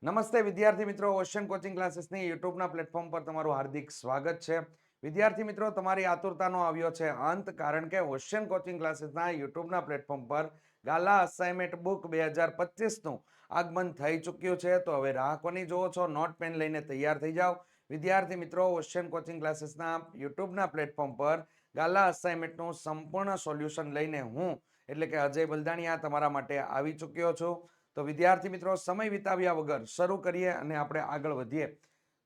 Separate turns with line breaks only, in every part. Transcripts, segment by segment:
નમસ્તે વિદ્યાર્થી મિત્રો, ઓશન કોચિંગ ક્લાસીસની યુટ્યુબના પ્લેટફોર્મ પર તમારું હાર્દિક સ્વાગત છે. વિદ્યાર્થી મિત્રો, તમારી આતુરતાનો આવ્યો છે અંત, કારણ કે ઓશન કોચિંગ ક્લાસીસના યુટ્યુબના પ્લેટફોર્મ પર ગાલા અસાઇનમેન્ટ બુક 2025નું આગમન થઈ ચૂક્યું છે. તો હવે રાહ કોની જોવો છો? નોટ પેન લઈને તૈયાર થઈ જાઓ. વિદ્યાર્થી મિત્રો, ઓશન કોચિંગ ક્લાસીસના યુટ્યુબના પ્લેટફોર્મ પર ગાલા અસાઇનમેન્ટનું સંપૂર્ણ સોલ્યુશન લઈને હું એટલે કે અજય બલદાણિયા તમારા માટે આવી ચૂક્યો છું. તો વિદ્યાર્થી મિત્રો, સમય વિતાવ્યા વગર શરૂ કરીએ અને આપણે આગળ વધીએ.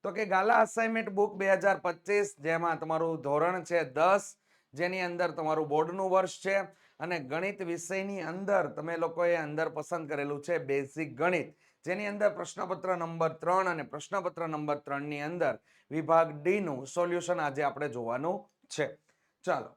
તો કે ગાલા અસાઇનમેન્ટ બુક 2025, જેમાં તમારું ધોરણ છે 10, જેની અંદર તમારું બોર્ડનું વર્ષ છે, અને ગણિત વિષયની અંદર તમે લોકોએ અંદર પસંદ કરેલું છે બેઝિક ગણિત, જેની અંદર પ્રશ્નપત્ર નંબર 3 અને પ્રશ્નપત્ર નંબર 3 ની અંદર વિભાગ ડી નું સોલ્યુશન આજે આપણે જોવાનું છે. ચાલો,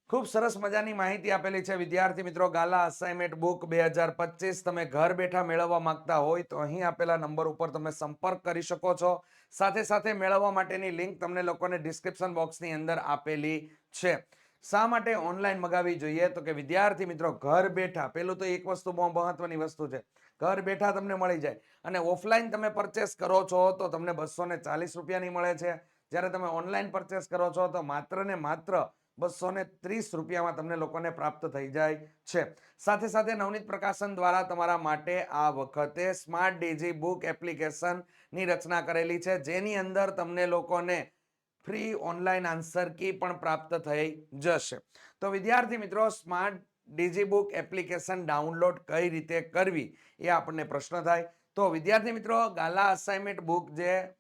ખૂબ સરસ મજાની માહિતી આપેલી છે વિદ્યાર્થી મિત્રો. ગાલા અસાઇનમેન્ટ બુક 2025 તમે ઘર બેઠા મેળવવા માંગતા હોય તો અહીં આપેલા નંબર ઉપર તમે સંપર્ક કરી શકો છો. સાથે સાથે મેળવવા માટેની લિંક તમને લોકોને ડિસ્ક્રિપ્શન બોક્સની અંદર આપેલી છે. શા માટે ઓનલાઈન મગાવી જોઈએ? તો કે વિદ્યાર્થી મિત્રો, ઘર બેઠા, પેલું તો એક વસ્તુ બહુ મહત્વની વસ્તુ છે, ઘર બેઠા તમને મળી જાય. અને ઓફલાઈન તમે પરચેસ કરો છો તો તમને 240 રૂપિયાની મળે છે. જ્યારે તમે ઓનલાઈન પરચેસ કરો છો તો માત્ર ને માત્ર 230 રૂપિયામાં તમને લોકોને પ્રાપ્ત થઈ જાય છે. સાથે સાથે નવનીત પ્રકાશન દ્વારા તમારા માટે આ વખતે સ્માર્ટ ડીજી બુક એપ્લિકેશન ની રચના કરેલી છે, જેની અંદર તમને લોકોને ફ્રી ઓનલાઈન આન્સર કી પણ પ્રાપ્ત થઈ જશે. તો વિદ્યાર્થી મિત્રો, smart DG book application download કઈ રીતે કરવી એ આપણને પ્રશ્ન થાય. તો વિદ્યાર્થી મિત્રો, ગાલા અસાઇનમેન્ટ બુક જે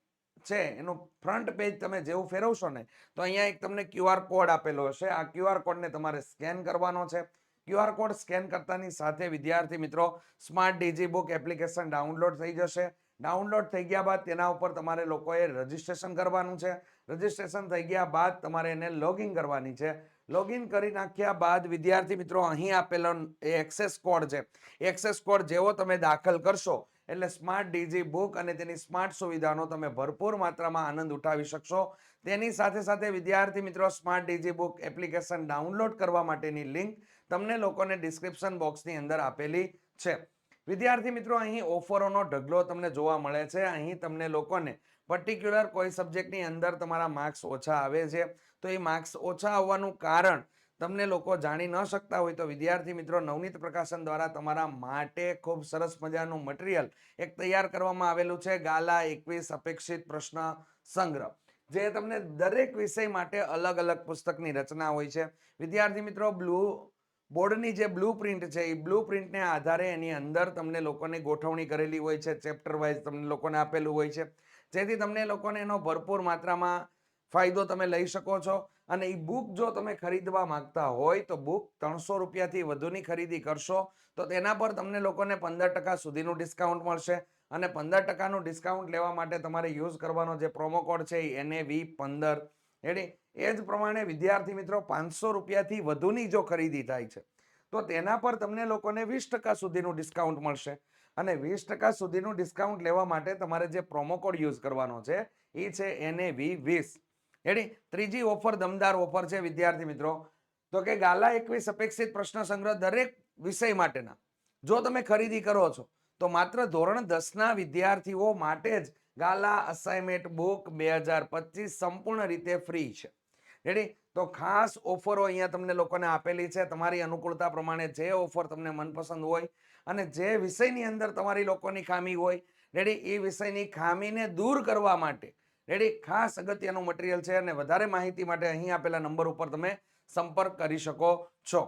છે એનું ફ્રન્ટ પેજ તમે જેવું ફેરવશો ને તો અહીંયા એક તમને ક્યુઆર કોડ આપેલો હશે. આ ક્યુઆર કોડને તમારે સ્કેન કરવાનો છે. ક્યુઆર કોડ સ્કેન કરતાની સાથે વિદ્યાર્થી મિત્રો, smart DG book application download થઈ જશે. ડાઉનલોડ થઈ ગયા બાદ તેના ઉપર તમારે લોકોએ રજીસ્ટ્રેશન કરવાનું છે. રજીસ્ટ્રેશન થઈ ગયા બાદ તમારે એને લોગિન કરવાની છે. લોગિન કરી નાખ્યા બાદ વિદ્યાર્થી મિત્રો, અહીં આપેલો એક્સેસ કોડ છે, એક્સેસ કોડ જેવો તમે દાખલ કરશો એટલે સ્માર્ટ ડીજી બુક અને તેની સ્માર્ટ સુવિધાનો તમે ભરપૂર માત્રામાં આનંદ ઉઠાવી શકશો. તેની સાથે સાથે વિદ્યાર્થી મિત્રો, smart DG book application download કરવા માટેની લિંક તમને લોકોને ડિસ્ક્રિપ્શન બોક્સની અંદર આપેલી છે. વિદ્યાર્થી મિત્રો, અહીં ઓફરોનો ઢગલો તમને જોવા મળે છે. અહીં તમને લોકોને પર્ટિક્યુલર કોઈ સબ્જેક્ટની અંદર તમારા માર્ક્સ ઓછા આવે છે, તો એ માર્ક્સ ઓછા આવવાનું કારણ તમને લોકો જાણી ન શકતા હોય તો વિદ્યાર્થી મિત્રો, નવનીત પ્રકાશન દ્વારા તમારા માટે ખૂબ સરસ મજાનું મટીરિયલ એક તૈયાર કરવામાં આવેલું છે, ગાલા 21 અપેક્ષિત પ્રશ્ન સંગ્રહ, જે તમને દરેક વિષય માટે અલગ અલગ પુસ્તકની રચના હોય છે. વિદ્યાર્થી મિત્રો, બોર્ડની જે બ્લુ પ્રિન્ટ છે એ બ્લુ પ્રિન્ટને આધારે એની અંદર તમને લોકોને ગોઠવણી કરેલી હોય છે, ચેપ્ટર વાઇઝ તમને લોકોને આપેલું હોય છે, જેથી તમને લોકોને એનો ભરપૂર માત્રામાં ફાયદો તમે લઈ શકો છો. અને એ બુક જો તમે ખરીદવા માંગતા હોય તો બુક 300 રૂપિયાથી વધુની ખરીદી કરશો તો તેના પર તમને લોકોને 15% સુધીનું ડિસ્કાઉન્ટ મળશે. અને 15%નું ડિસ્કાઉન્ટ લેવા માટે તમારે યુઝ કરવાનો જે પ્રોમો કોડ છે એ NAV15. એ જ પ્રમાણે વિદ્યાર્થી મિત્રો, 500 રૂપિયાથી વધુની જો ખરીદી થાય છે તો તેના પર તમને લોકોને 20% સુધીનું ડિસ્કાઉન્ટ મળશે. અને 20% સુધીનું ડિસ્કાઉન્ટ લેવા માટે તમારે જે પ્રોમો કોડ યુઝ કરવાનો છે એ છે NAV20. ત્રીજી ઓફર દમદાર ઓફર છે વિદ્યાર્થી મિત્રો. તો કે ગાલા 21 અપેક્ષિત પ્રશ્ન સંગ્રહ દરેક વિષય માટેના જો તમે ખરીદી કરો છો તો માત્ર ધોરણ 10ના વિદ્યાર્થીઓ માટે જ ગાલા અસાઇનમેન્ટ બુક 2025 સંપૂર્ણ રીતે ફ્રી છે. તો ખાસ ઓફરો અહીંયા તમને લોકોને આપેલી છે. તમારી અનુકૂળતા પ્રમાણે જે ઓફર તમને મનપસંદ હોય અને જે વિષયની અંદર તમારી લોકોની ખામી હોય, એ વિષયની ખામીને દૂર કરવા માટે ખાસ અગત્યનું મટીરિયલ છે. અને વધારે માહિતી માટે અહીં આપેલા નંબર ઉપર તમે સંપર્ક કરી શકો છો.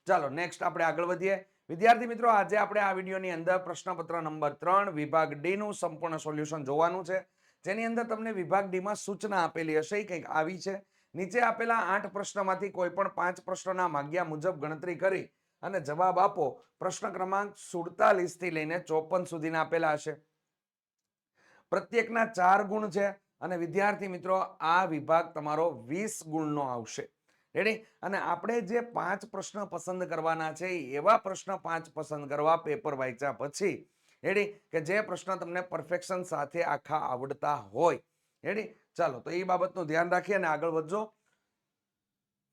ચાલો, નેક્સ્ટ આપણે આગળ વધીએ. વિદ્યાર્થી મિત્રો, આજે આપણે આ વિડીયોની અંદર પ્રશ્નપત્ર નંબર 3 વિભાગ ડી નું સંપૂર્ણ સોલ્યુશન જોવાનું છે, જેની અંદર તમને વિભાગ ડી માં સૂચના આપેલી હશે, એ કંઈક આવી છે. નીચે આપેલા 8 પ્રશ્નમાંથી કોઈ પણ 5 પ્રશ્નોના માગ્યા મુજબ ગણતરી કરી અને જવાબ આપો. પ્રશ્ન ક્રમાંક 47 થી લઈને 54 સુધીના આપેલા હશે. પ્રત્યેકના 4 ગુણ છે. અને વિદ્યાર્થી મિત્રો, આ વિભાગ તમારો 20 ગુણનો આવશે. અને આપણે જે 5 પ્રશ્ન પસંદ કરવાના છે એવા પ્રશ્ન 5 પસંદ કરવા પેપર વાંચ્યા પછી, કે જે પ્રશ્ન તમને પરફેક્શન સાથે આખા આવડતા હોય. ચાલો, તો એ બાબતનું ધ્યાન રાખીએ અને આગળ વધજો.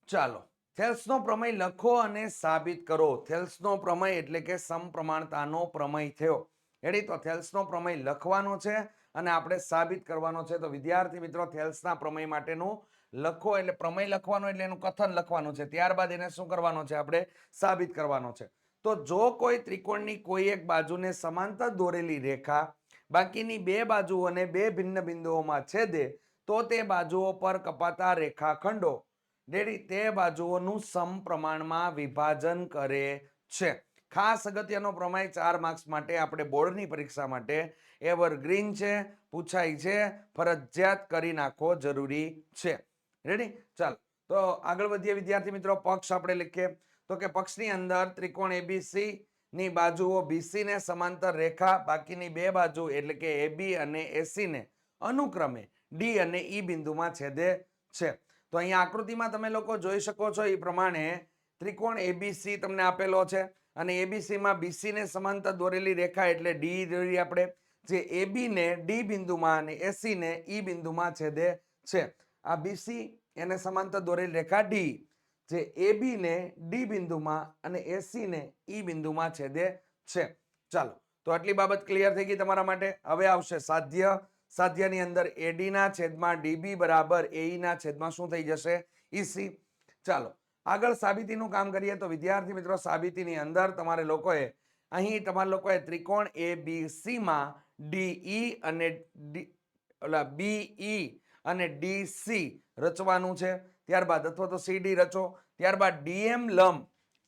ચાલો, થેલ્સનો પ્રમેય લખો અને સાબિત કરો. થેલ્સનો પ્રમેય એટલે કે સમપ્રમાણતાનો પ્રમેય થયો. રેડી? તો થેલ્સનો પ્રમેય લખવાનો છે અને આપણે સાબિત કરવાનો છે. તો વિદ્યાર્થી મિત્રો, થેલ્સના પ્રમેય માટેનું લખો એટલે પ્રમેય લખવાનો એટલે એનું કથન લખવાનું છે. ત્યારબાદ એને શું કરવાનો છે? આપણે સાબિત કરવાનો છે. તો જો કોઈ ત્રિકોણની કોઈ એક બાજુને સમાંતર દોરેલી રેખા બાકીની બે બાજુઓને બે ભિન્ન બિંદુઓમાં છેદે તો તે બાજુઓ પર કપાતા રેખાખંડો તે બાજુઓનું સમપ્રમાણમાં વિભાજન કરે છે. ખાસ અગત્યનો પ્રમેય 4 માર્ક્સ માટે, આપણે બોર્ડની પરીક્ષા માટે એવરગ્રીન છે, પૂછાય છે, ફરજિયાત કરી નાખવો જરૂરી છે. રેડી? ચાલો તો આગળ વધીએ વિદ્યાર્થી મિત્રો. પક્ષ આપણે લખીએ તો કે પક્ષની અંદર ત્રિકોણ એબીસી ની બાજુઓ બીસી ને સમાંતર રેખા બાકીની બે બાજુ એટલે કે એબી અને એસી ને અનુક્રમે ડી અને ઈ બિંદુમાં છેદે છે. તો અહીંયા આકૃતિમાં તમે લોકો જોઈ શકો છો એ પ્રમાણે ત્રિકોણ એબીસી તમને આપેલો છે અને એબીસી માં બીસી ને સમાંતર દોરેલી રેખા એટલે ડી દોરી આપણે, જે એબી ને ડી બિંદુમાં અને એસી ને ઈ બિંદુમાં છેદે છે. આ બીસી એને સમાંતર દોરેલી રેખા ડી, જે એબી ને ડી બિંદુમાં અને એસી ને ઈ બિંદુમાં છેદે છે. ચાલો તો આટલી બાબત ક્લિયર થઈ ગઈ તમારા માટે. હવે આવશે સાધ્ય. સાધ્યની અંદર એડી ના છેદમાં ડીબી બરાબર એઈ ના છેદમાં શું થઈ જશે? ઈસી. ચાલો આગળ સાબિતીનું કામ કરીએ. તો વિદ્યાર્થી મિત્રો, સાબિતીની અંદર તમારે લોકોએ અહીં તમારા લોકોએ ત્રિકોણ એબીસી માં ડીઈ અને બીઈ અને ડીસી રચવાનું છે. ત્યારબાદ અથવા તો સીડી રચો. ત્યારબાદ ડીએમ લંબ,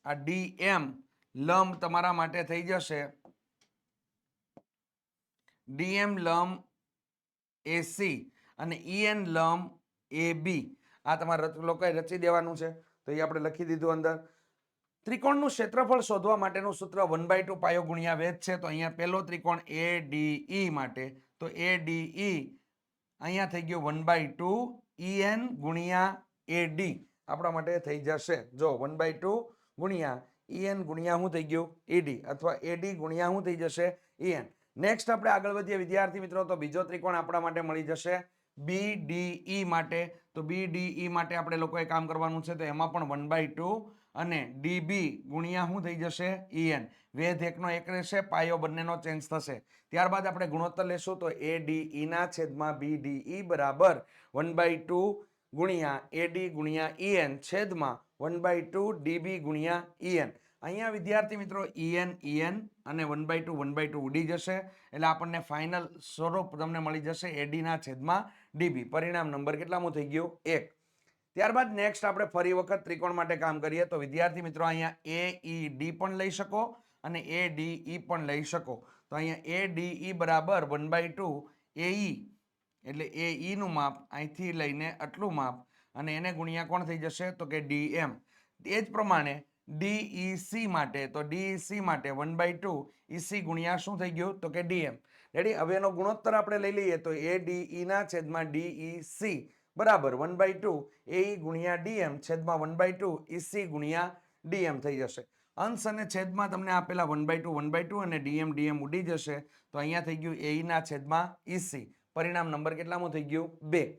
આ ડીએમ લંબ તમારા માટે થઈ જશે ડીએમ લંબ એસી અને ઈએન લંબ એબી. આ તમારે લોકોએ રચી દેવાનું છે. તો એ આપણે લખી દીધું અંદર. ત્રિકોણનું ક્ષેત્રફળ શોધવા માટેનું સૂત્ર 1/2 પાયો ગુણ્યા વેધ છે. તો અહીંયા પહેલો ત્રિકોણ એડીઈ માટે, તો એડીઈ અહીંયા થઈ ગયો 1/2 EN ગુણ્યા એડી આપણા માટે થઈ જશે. જો 1/2 ગુણ્યા EN ગુણ્યા શું થઈ ગયું? એડી, અથવા એડી ગુણ્યા શું થઈ જશે? EN. નેક્સ્ટ આપણે આગળ વધીએ વિદ્યાર્થી મિત્રો. તો બીજો ત્રિકોણ આપણા માટે મળી જશે BDE માટે. તો BDE માટે આપણે લોકોએ કામ કરવાનું છે. તો એમાં પણ 1/2 અને ડીબી ગુણ્યા શું થઈ જશે? EN. વેધ એકનો એક રહેશે, પાયો બંનેનો ચેન્જ થશે. ત્યારબાદ આપણે ગુણોત્તર લેશું. તો ADE ના છેદમાં BDE બરાબર 1/2 ગુણ્યા AD ગુણ્યા EN છેદમાં 1/2 DB ગુણ્યા EN. અહીંયા વિદ્યાર્થી મિત્રો EN અને 1/2 ઉડી જશે એટલે આપણને ફાઇનલ સ્વરૂપ તમને મળી જશે AD ના છેદમાં DB. પરિણામ નંબર કેટલામું થઈ ગયું? 1. ત્યારબાદ નેક્સ્ટ આપણે ફરી વખત ત્રિકોણ માટે કામ કરીએ. તો વિદ્યાર્થી મિત્રો, અહીંયા AED પણ લઈ શકો અને ADE પણ લઈ શકો. તો અહીંયા ADE બરાબર 1/2 AE એટલે AE નું માપ અહીંથી લઈને આટલું માપ અને એને ગુણ્યા કોણ થઈ જશે? તો કે DM. એ જ પ્રમાણે DEC માટે, તો DEC માટે 1/2 EC ગુણ્યા શું થઈ ગયું? તો કે DM. રેડી? હવે એનો ગુણોત્તર આપણે લઈ લઈએ. તો ADE ના છેદમાં DEC બરાબર 1/2 AE ગુણ્યા DM છેદમાં 1/2 EC ગુણ્યા DM થઈ જશે. અંશ અને છેદમાં તમને આપેલા 1/2 અને DM ઉડી જશે. તો અહીંયા થઈ ગયું AE ના છેદમાં EC. પરિણામ નંબર કેટલામું થઈ ગયું? 2.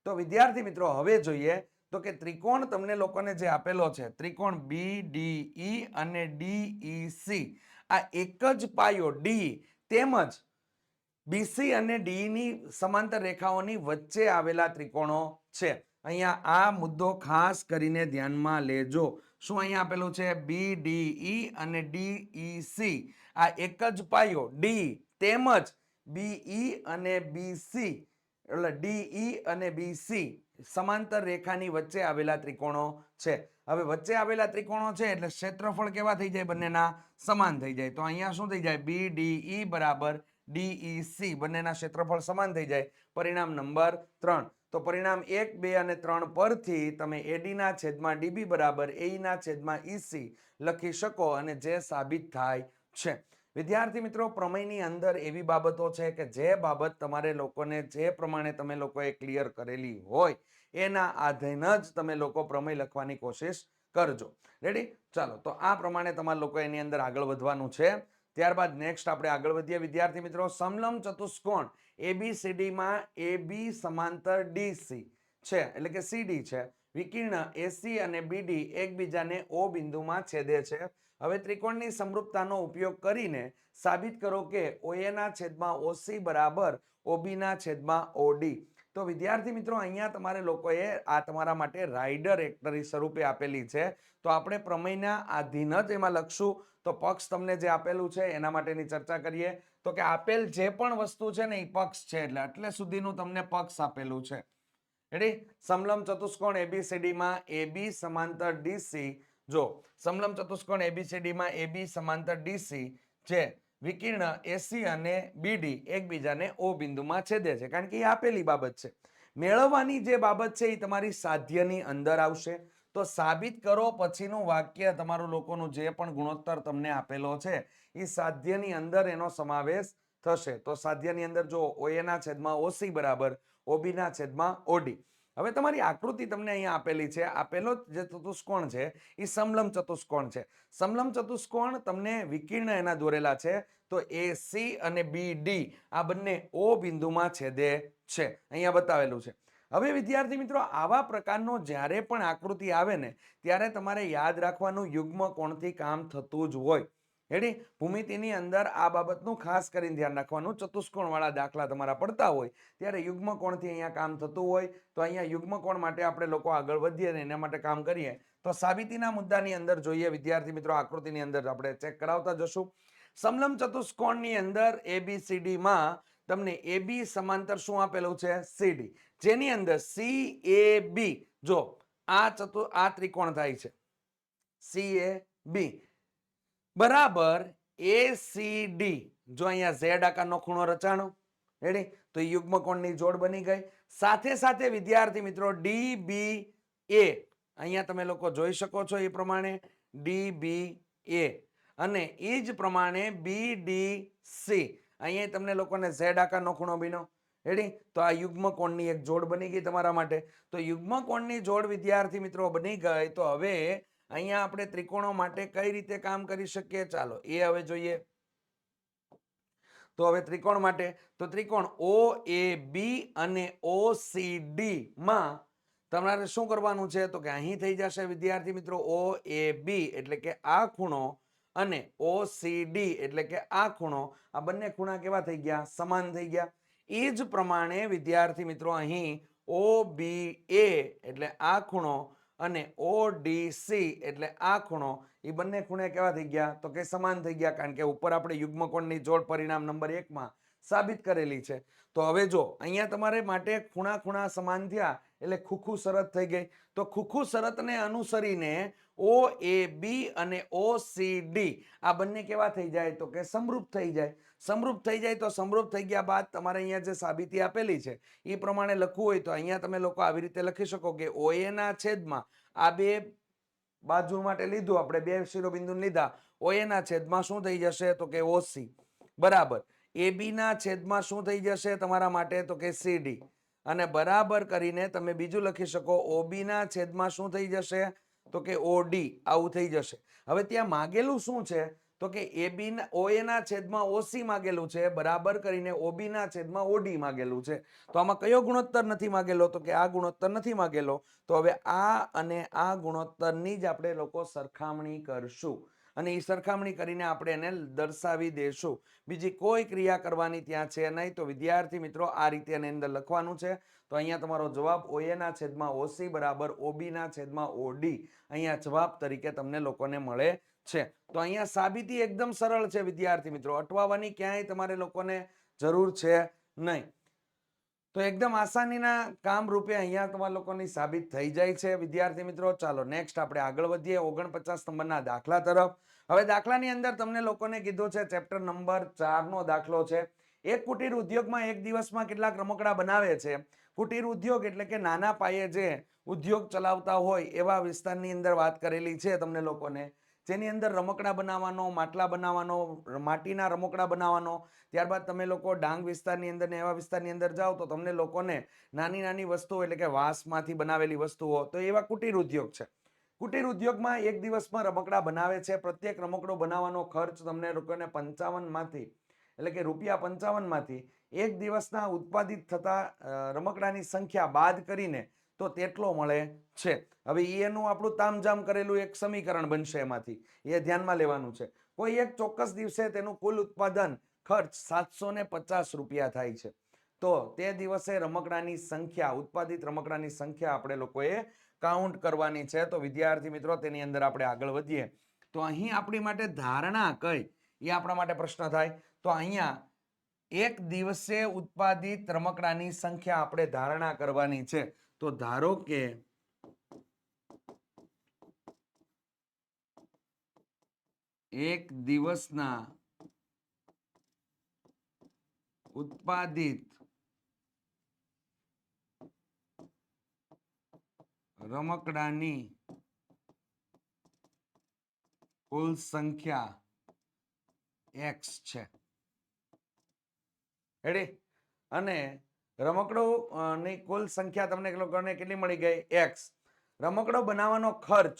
તો વિદ્યાર્થી મિત્રો, હવે જોઈએ તો કે ત્રિકોણ તમને લોકોને જે આપેલો છે, ત્રિકોણ BDE અને DEC, આ એક જ પાયો D તેમજ BC અને D ની સમાંતર રેખાઓની વચ્ચે આવેલા ત્રિકોણો છે. અહીંયા આ મુદ્દો ખાસ કરીને ધ્યાનમાં લેજો. શું અહીંયા આપેલું છે? BDE અને DEC, આ એક જ પાયો D તેમજ BE અને BC એટલે DE અને BC સમાંતર રેખાની વચ્ચે આવેલા ત્રિકોણો છે. હવે વચ્ચે આવેલા ત્રિકોણો છે એટલે ક્ષેત્રફળ કેવા થઈ જાય? બંનેના સમાન થઈ જાય. તો અહીંયા શું થઈ જાય? BDE બરાબર DEC બંનેના ક્ષેત્રફળ સમાન થઈ જાય. પરિણામ નંબર 3. તો પરિણામ 1, 2 અને 3 પરથી તમે AD ના છેદમાં DB બરાબર AE ના છેદમાં EC લખી શકો અને જે સાબિત થાય છે. વિદ્યાર્થી મિત્રો, પ્રમેયની અંદર એવી બાબતો છે કે જે બાબત તમારે લોકોને જે પ્રમાણે તમે લોકોએ ક્લિયર કરેલી હોય એના આધીન જ તમે લોકો પ્રમેય લખવાની કોશિશ કરજો. રેડી? ચાલો તો આ પ્રમાણે તમારે લોકો એની અંદર આગળ વધવાનું છે. ત્યારબાદ નેક્સ્ટ આપણે આગળ વધીએ વિદ્યાર્થી મિત્રો. સમલંબ ચતુષ્કોણ ABCD માં AB સમાંતર DC છે એટલે કે CD છે. વિકર્ણ એસી અને બીડી એકબીજાને ઓ બિંદુમાં છેદે છે. હવે ત્રિકોણની સમરૂપતાનો ઉપયોગ કરીને સાબિત કરો કે ઓએના છેદમાં ઓસી બરાબર ઓબીના છેદમાં ઓડી. તો વિદ્યાર્થી મિત્રો અહીંયા તમારે લોકોએ આ તમારા માટે રાઇડર એક્ટરી સ્વરૂપે આપેલી છે. તો આપણે પ્રમેયના આધીન જ એમાં લખશું. તો પક્ષ તમને જે આપેલું છે એના માટેની ચર્ચા કરીએ. તો કે આપેલ જે પણ વસ્તુ છે ને એ પક્ષ છે, એટલે સુધીનું તમને પક્ષ આપેલું છે. રેડી? સમલંબ ચતુષ્કોણ એબીસીડી માં AB સમાંતર DC. જો સમલંબ ચતુષ્કોણ એબીસીડી માં AB સમાંતર DC છે, વિકર્ણ એસી અને બીડી એકબીજાને ઓ બિંદુમાં છેદે છે. કારણ કે એ આપેલી બાબત છે. મેળવવાની જે બાબત છે એ તમારી સાધ્યની અંદર આવશે. તો સાબિત કરો પછીનું વાક્ય તમારું લોકોનું જે પણ ગુણોત્તર તમને આપેલો છે એ સાધ્યની અંદર એનો સમાવેશ થશે. તો સાધ્યની અંદર જો ઓએના છેદમાં ઓસી બરાબર ઓબીના છેદમાં ઓડી. હવે તમારી આકૃતિ તમને અહીંયા આપેલી છે. આપેલો જે ચતુષ્કોણ છે એ સમલંબ ચતુષ્કોણ છે. સમલંબ ચતુષ્કોણ તમને વિકર્ણ એના દોરેલા છે. તો એસી અને બીડી આ બંને ઓ બિંદુમાં છેદે છે, અહીંયા બતાવેલું છે. હવે વિદ્યાર્થી મિત્રો આવા પ્રકારનો જ્યારે પણ આકૃતિ આવે ને ત્યારે તમારે યાદ રાખવાનું યુગ્મ કોણથી કામ થતું જ હોય. રેડી? ભૂમિતિની અંદર આ બાબતનું ખાસ કરીને ધ્યાન રાખવાનું. ચતુષ્કોણ વાળા દાખલા તમારા પડતા હોય ત્યારે યુગ્મ કોણથી અહીંયા કામ થતું હોય. તો અહીંયા યુગ્મ કોણ માટે આપણે લોકો આગળ વધીએ ને એના માટે કામ કરીએ. તો સાબિતીના મુદ્દાની અંદર જોઈએ વિદ્યાર્થી મિત્રો, આકૃતિની અંદર આપણે ચેક કરાવતા જશું. સમલંબ ચતુષ્કોણની અંદર ABCD માં તમને AB સમાંતર શું આપેલું છે? CD. જેની અંદર CAB, જો આ ત્રિકોણ થાય છે CAB બરાબર ACD. જો અહીંયા Z આકારનો ખૂણો રચાણો. રેડી? તો યુગ્મ કોણની જોડ બની ગઈ. સાથે સાથે વિદ્યાર્થી મિત્રો DBA, અહીંયા તમે લોકો જોઈ શકો છો એ પ્રમાણે DBA અને એ જ પ્રમાણે BDC, અહીંયા તમને લોકોને Z આકારનો ખૂણો બન્યો. રેડી? તો આ યુગ્મ કોણની એક જોડ બની ગઈ તમારા માટે. તો યુગ્મ કોણની જોડ વિદ્યાર્થી મિત્રો બની ગઈ. તો હવે અહીંયા આપણે ત્રિકોણો માટે કઈ રીતે કામ કરી શકીએ? ચાલો એ હવે જોઈએ. તો હવે ત્રિકોણ માટે તો ત્રિકોણ OAB અને OCD માં તમારે શું કરવાનું છે? તો કે અહીં થઈ જશે વિદ્યાર્થી મિત્રો OAB એટલે કે આ ખૂણો અને OCD એટલે કે આ ખૂણો. આ બંને ખૂણા કેવા થઈ ગયા? સમાન થઈ ગયા. એ જ પ્રમાણે વિદ્યાર્થી મિત્રો અહીં OBA એટલે આ ખૂણો અને ODC એટલે આ ખૂણો, એ બંને ખૂણે કેવા થઈ ગયા? તો કે સમાન થઈ ગયા. કારણ કે ઉપર આપણે યુગ્મ કોણની જોડ પરિણામ નંબર 1 માં સાબિત કરેલી છે. તો હવે જો અહીંયા તમારે માટે ખૂણા ખૂણા સમાન થયા એટલે ખુખુ શરત થઈ ગઈ. તો ખુખુ શરતને અનુસરીને OAB અને OCD આ બંને કેવા થઈ જાય? તો કે સમરૂપ થઈ જાય. સમરૂપ થઈ જાય તો સમરૂપ થઈ ગયા બાદ તમારે અહીંયા જે સાબિતી આપેલી છે એ પ્રમાણે લખવું હોય તો અહીંયા તમે લોકો આવી રીતે લખી શકો કે OA ના છેદમાં આ બે બાજુ માટે લીધું આપણે, બે શિરોબિંદુ લીધા. OA ના છેદમાં શું થઈ જશે? તો કે OC બરાબર. AB ના છેદમાં શું થઈ જશે તમારા માટે? તો કે CD. અને બરાબર કરીને તમે બીજું લખી શકો OB ના છેદમાં શું થઈ જશે? તો કે OD. આવું થઈ જશે. હવે ત્યાં માગેલું શું છે? તો કે OA ના છેદમાં OC માગેલું છે, બરાબર કરીને OB ના છેદમાં OD માગેલું છે. તો આમાં કયો ગુણોત્તર નથી માગેલો? તો કે આ ગુણોત્તર નથી માગેલો. તો હવે આ અને આ ગુણોત્તરની જ આપણે લોકો સરખામણી કરશું અને એ સરખામણી કરીને આપણે એને દર્શાવી દેશું. બીજી કોઈ ક્રિયા કરવાની ત્યાં છે નહીં. તો વિદ્યાર્થી મિત્રો આ રીતે એની અંદર લખવાનું છે. તો અહીંયા તમારો જવાબ OA ના છેદમાં OC બરાબર OB ના છેદમાં OD અહીંયા જવાબ તરીકે તમને લોકોને મળે છે. તો અહીંયા સાબિતી એકદમ સરળ છે વિદ્યાર્થી મિત્રો, અટવાવાની ક્યાંય તમારે લોકોને જરૂર છે નહીં. તો એકદમ આસાનીના કામ રૂપે અહીંયા તમારા લોકોની સાબિત થઈ જાય છે વિદ્યાર્થી મિત્રો. ચાલો નેક્સ્ટ આપણે આગળ વધીએ 49 નંબરના દાખલા તરફ. હવે દાખલાની અંદર તમને લોકોને કીધું છે ચેપ્ટર નંબર 4 નો દાખલો છે. એક કુટીર ઉદ્યોગમાં એક દિવસમાં કેટલાક રમકડા બનાવે છે. કુટીર ઉદ્યોગ એટલે કે નાના પાયે જે ઉદ્યોગ ચલાવતા હોય એવા વિસ્તારની અંદર વાત કરેલી છે તમને લોકોને, જેની અંદર રમકડા બનાવવાનો, માટલા બનાવવાનો, માટીના રમકડા બનાવવાનો. ત્યારબાદ તમે લોકો ડાંગ વિસ્તારની અંદર ને એવા વિસ્તારની અંદર જાઓ તો તમને લોકોને નાની નાની વસ્તુઓ એટલે કે વાંસમાંથી બનાવેલી વસ્તુઓ, તો એવા કુટીર ઉદ્યોગ છે. કુટીર ઉદ્યોગમાં એક દિવસમાં રમકડા બનાવે છે. પ્રત્યેક રમકડો બનાવવાનો ખર્ચ તમને લોકોને 55 માંથી એટલે કે ₹55 માંથી એક દિવસના ઉત્પાદિત થતા રમકડાની સંખ્યા બાદ કરીને તો તેટલો મળે છે. હવે એનું આપણું તામઝામ કરેલું એક સમીકરણ બનશે, એમાંથી એ ધ્યાનમાં લેવાનું છે. કોઈ એક ચોક્કસ દિવસે તેનું કુલ ઉત્પાદન ખર્ચ 750 રૂપિયા થાય છે, તો તે દિવસે રમકડાની સંખ્યા, ઉત્પાદિત રમકડાની સંખ્યા આપણે લોકોએ કાઉન્ટ કરવાની છે. તો વિદ્યાર્થી મિત્રો તેની અંદર આપણે આગળ વધીએ તો અહીં આપણી માટે ધારણા કઈ એ આપણા માટે પ્રશ્ન થાય. તો અહીંયા એક દિવસે ઉત્પાદિત રમકડાની સંખ્યા આપણે ધારણા કરવાની છે. તો ધારો કે એક દિવસના ઉત્પાદિત રમકડાની કુલ સંખ્યા x છે. રેડી? અને રમકડો ની કુલ સંખ્યા તમને લોકોને કેટલી મળી ગઈ? x. રમકડો બનાવવાનો ખર્ચ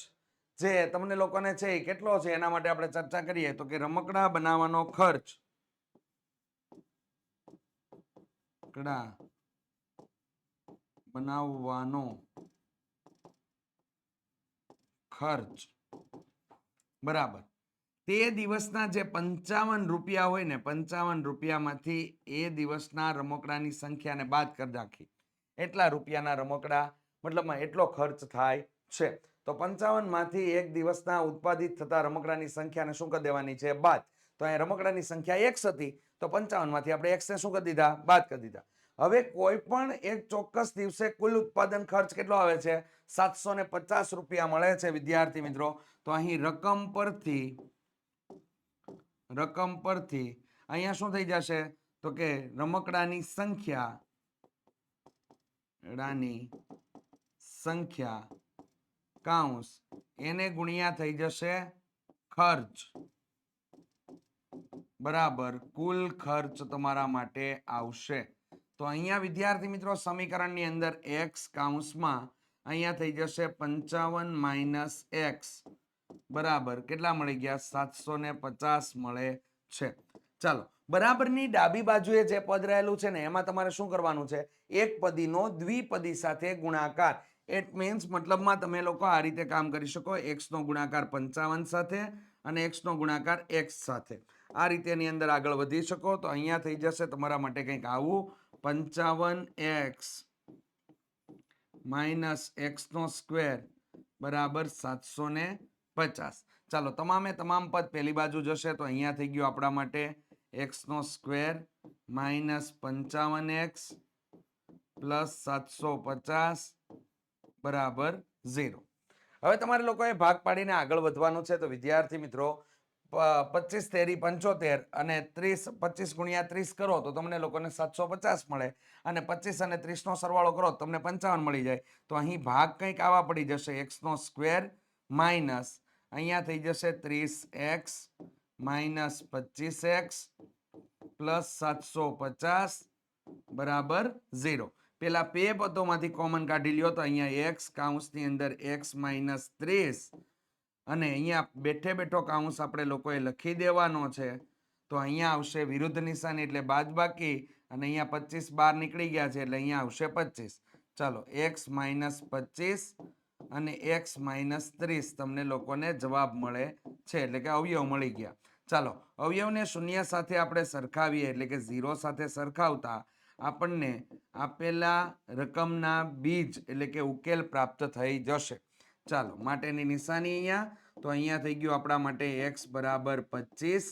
જે તમને લોકોને છે એ કેટલો છે એના માટે આપણે ચર્ચા કરીએ તો કે રમકડા બનાવવાનો ખર્ચ બનાવવાનો ખર્ચ બરાબર તે દિવસના જે 55 રૂપિયા હોય ને, 55 રૂપિયામાંથી એ દિવસના રમકડાની સંખ્યાને બાદ કરી નાખી, એટલા રૂપિયાના રમકડા, મતલબમાં એટલો ખર્ચ થાય છે. તો 55 માંથી એક દિવસના ઉત્પાદિત થતા રમકડાની સંખ્યાને શું કરી દેવાની છે? બાદ. તો અહીંયા રમકડાની સંખ્યા x હતી, તો 55 માંથી આપણે x ને શું કરી દીધા? બાદ કરી દીધા. હવે કોઈ પણ એક ચોક્કસ દિવસે કુલ ઉત્પાદન ખર્ચ કેટલો આવે છે? 750 રૂપિયા મળે છે વિદ્યાર્થી મિત્રો. તો અહીં રકમ પરથી અહીંયા શું થઈ જશે? તો કે રમકડાની સંખ્યા કાઉન્સ એને ગુણ્યા થઈ જશે ખર્ચ બરાબર કુલ ખર્ચ તમારા માટે આવશે. તો અહીંયા વિદ્યાર્થી મિત્રો સમીકરણની અંદર x કાઉન્સમાં અહીંયા થઈ જશે 55 માઇનસ x બરાબર કેટલા મળી ગયા? 750 મળે છે. ચાલો, બરાબરની ડાબી બાજુએ જે પદ રહેલું છે ને એમાં તમારે શું કરવાનું છે? એક પદીનો દ્વિપદી સાથે ગુણાકાર. ઇટ મીન્સ મતલબમાં તમે લોકો આ રીતે કામ કરી શકો, x નો ગુણાકાર 55 સાથે અને x નો ગુણાકાર x સાથે, આ રીતે એની અંદર આગળ વધી શકો. તો અહીંયા થઈ જશે તમારા માટે કંઈક આવું, 55x માઇનસ x નો સ્ક્વેર બરાબર 750. ચાલો, તમામે તમામ પદ પહેલી બાજુ જશે તો અહીંયા થઈ ગયું આપણા માટે x નો સ્ક્વેર માઇનસ 55x પ્લસ 750 બરાબર 0. હવે તમારે લોકોએ ભાગ પાડીને આગળ વધવાનું છે. તો વિદ્યાર્થી મિત્રો 25 તેરી 75 અને 30, 25 ગુણ્યા 30 કરો તો તમને લોકોને 750 મળે, અને 25 અને 30 નો સરવાળો કરો તમને 55 મળી જાય. તો અહીં ભાગ કંઈક આવા પડી જશે, x નો સ્ક્વેર માઇનસ અહીંયા થઈ જશે 30x માઇનસ 25x પ્લસ 750 બરાબર 0. પેલા બે પદોમાંથી કોમન કાઢી લ્યો તો અહીંયા x કાઉન્સની અંદર x માઇનસ 30 અને અહીંયા બેઠે બેઠો કાઉન્સ આપણે લોકોએ લખી દેવાનો છે. તો અહીંયા આવશે વિરુદ્ધ નિશાની એટલે બાદબાકી, અને અહીંયા 25 બહાર નીકળી ગયા છે એટલે અહીંયા આવશે 25. ચાલો, x માઇનસ 25 અને x માઇનસ 30 તમને લોકોને જવાબ મળે છે, એટલે કે અવયવ મળી ગયા. ચાલો, અવયવને શૂન્ય સાથે આપણે સરખાવીએ એટલે કે 0 સાથે સરખાવતા આપણને આપેલા રકમના બીજ એટલે કે ઉકેલ પ્રાપ્ત થઈ જશે. ચાલો, માટેની નિશાની અહીંયા, તો અહીંયા થઈ ગયું આપણા માટે x બરાબર 25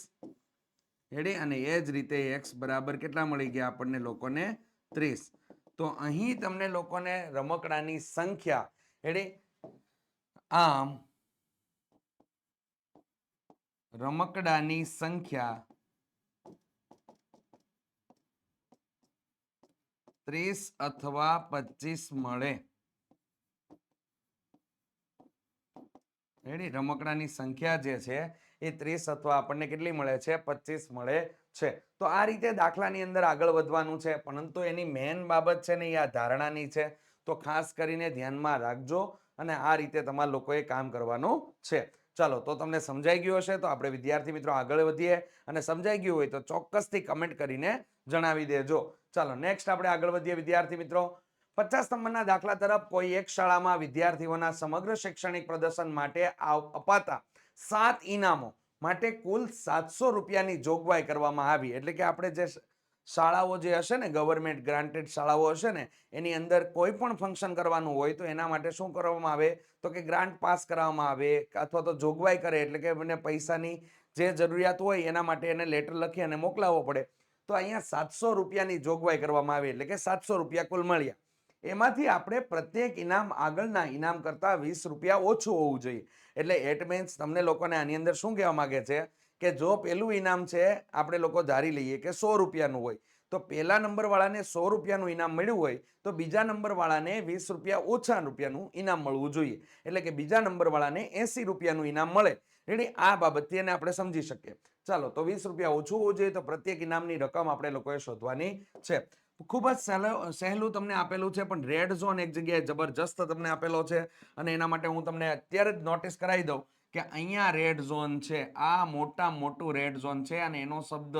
રેડી, અને એ જ રીતે x બરાબર કેટલા મળી ગયા આપણને લોકોને? 30. તો અહીં તમને લોકોને રમકડાની સંખ્યા રેડી, આમ રમકડાની સંખ્યા 30 અથવા 25 મળે. રેડી, રમકડાની સંખ્યા જે છે એ 30 અથવા આપણને કેટલી મળે છે? 25 મળે છે. તો આ રીતે દાખલાની અંદર આગળ વધવાનું છે, પરંતુ એની મેઇન બાબત છે ને એ આ ધારણાની છે. તો ખાસ કરીને ધ્યાનમાં રાખજો અને આ રીતે તમારા લોકોએ કામ કરવાનું છે. ચાલો, તો તમને સમજાઈ ગયું હશે. તો આપણે વિદ્યાર્થી મિત્રો આગળ વધીએ, અને સમજાઈ ગયું હોય તો ચોક્કસથી કમેન્ટ કરીને જણાવી દેજો. ચાલો, નેક્સ્ટ આપણે આગળ વધીએ વિદ્યાર્થી મિત્રો. 50 નંબરના દાખલા તરફ કોઈ એક શાળામાં વિદ્યાર્થીઓના સમગ્ર શૈક્ષણિક પ્રદર્શન માટે અપાતા 7 ઇનામો માટે કુલ 700 રૂપિયાની જોગવાઈ કરવામાં આવી. એટલે કે આપણે જે શાળાઓ જે હશે ને, ગવર્મેન્ટ ગ્રાન્ટેડ શાળાઓ હશે ને, એની અંદર કોઈ પણ ફંક્શન કરવાનું હોય તો એના માટે શું કરવામાં આવે તો કે ગ્રાન્ટ પાસ કરાવવામાં આવે અથવા તો જોગવાઈ કરે, એટલે કે મને પૈસાની જે જરૂરિયાત હોય એના માટે એને લેટર લખી અને મોકલાવવો પડે. તો અહીંયા 700 રૂપિયાની જોગવાઈ કરવામાં આવી, એટલે કે 700 રૂપિયા કુલ મળ્યા. એમાંથી આપણે પ્રત્યેક ઇનામ આગળના ઇનામ કરતા 20 રૂપિયા ઓછું હોવું જોઈએ. એટલે એટ મીન્સ તમને લોકોને આની અંદર શું કહેવા માંગે છે કે જો પેલું ઇનામ છે આપણે લોકો ધારી લઈએ કે 100 રૂપિયાનું હોય, તો પહેલા નંબર વાળાને 100 રૂપિયાનું ઇનામ મળ્યું હોય તો બીજા નંબર વાળાને 20 રૂપિયા ઓછા રૂપિયાનું ઇનામ મળવું જોઈએ. એટલે કે બીજા નંબર વાળાને 80 રૂપિયાનું ઇનામ મળે. રેડી, આ બાબતથી એને આપણે સમજી શકીએ. ચાલો, તો 20 રૂપિયા ઓછું હોવું જોઈએ, તો પ્રત્યેક ઇનામની રકમ આપણે લોકોએ શોધવાની છે. ખૂબ જ સહેલું તમને આપેલું છે, પણ રેડ ઝોન એક જગ્યાએ જબરજસ્ત તમને આપેલો છે અને એના માટે હું તમને અત્યારે જ નોટિસ કરાવી દઉં કે અહીંયા રેડ ઝોન છે, આ મોટું રેડ ઝોન છે અને એનો શબ્દ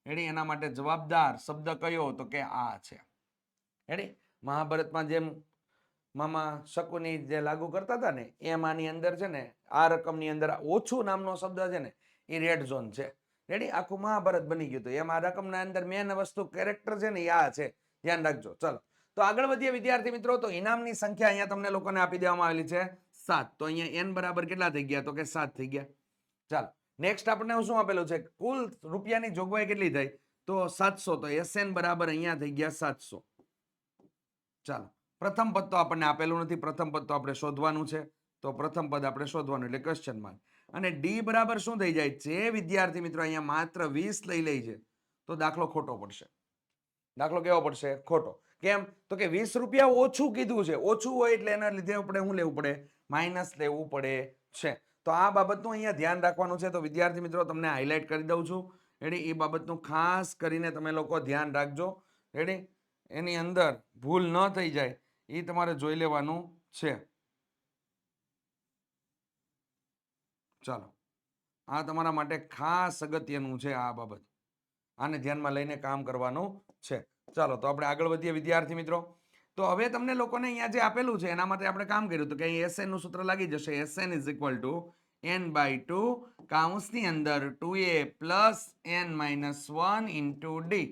રેડી એના માટે જવાબદાર શબ્દ કયો તો કે આ છે. રેડી, મહાભારતમાં જેમ મામા શકુની જે લાગુ કરતા હતા ને એમ આની અંદર છે ને આ રકમની અંદર ઓછું નામનો શબ્દ છે ને એ રેડ ઝોન છે. રેડી, આખું મહાભારત બની ગયું હતું. એમ આ રકમના અંદર મેન વસ્તુ કેરેક્ટર છે ને આ છે, ધ્યાન રાખજો. ચલો, તો આગળ વધીએ વિદ્યાર્થી મિત્રો. તો ઇનામની સંખ્યા અહીંયા તમને લોકોને આપી દેવામાં આવેલી છે 7. તો અહીંયા n બરાબર કેટલા થઈ ગયા તો કે 7 થઈ ગયા. ચાલો, નેક્સ્ટ આપણને શું આપેલું છે, કુલ રૂપિયાની જોગવાઈ કેટલી થઈ તો 700. તો SN બરાબર અહીંયા થઈ ગયા 700. ચાલો, પ્રથમ પદ તો આપણને આપેલું નથી, પ્રથમ પદ તો આપણે શોધવાનું છે. તો પ્રથમ પદ આપણે શોધવાનું એટલે ક્વેશ્ચન માર્ક. અને ડી બરાબર શું થઈ જાય, જે વિદ્યાર્થી મિત્રો અહીંયા માત્ર 20 લઈ લે છે તો દાખલો ખોટો પડશે. દાખલો કેવો પડશે, ખોટો. કેમ તો કે 20 રૂપિયા ઓછું કીધું છે, ઓછું હોય એટલે એના લીધે આપણે શું લેવું પડે, માઇનસ લેવું પડે છે. તો આ બાબતનું અહીંયા ધ્યાન રાખવાનું છે. તો વિદ્યાર્થી મિત્રો તમને હાઇલાઇટ કરી દઉં છું. રેડી, એ બાબતનું ખાસ કરીને તમે લોકો ધ્યાન રાખજો. રેડી, એની અંદર ભૂલ ન થઈ જાય એ તમારે જોઈ લેવાનું છે. ચાલો, આ તમારા માટે ખાસ અગત્યનું છે આ બાબત, આને ધ્યાનમાં લઈને કામ કરવાનું છે. ચાલો, તો આપણે આગળ વધીએ વિદ્યાર્થી મિત્રો. તો હવે તમને લોકોને અહીંયા જે આપેલું છે એના માટે આપણે કામ કર્યું તો કે અહીં SN નું સૂત્ર લાગી જશે. SN is equal to n/2 કૌંસની અંદર 2a plus n-1 into D.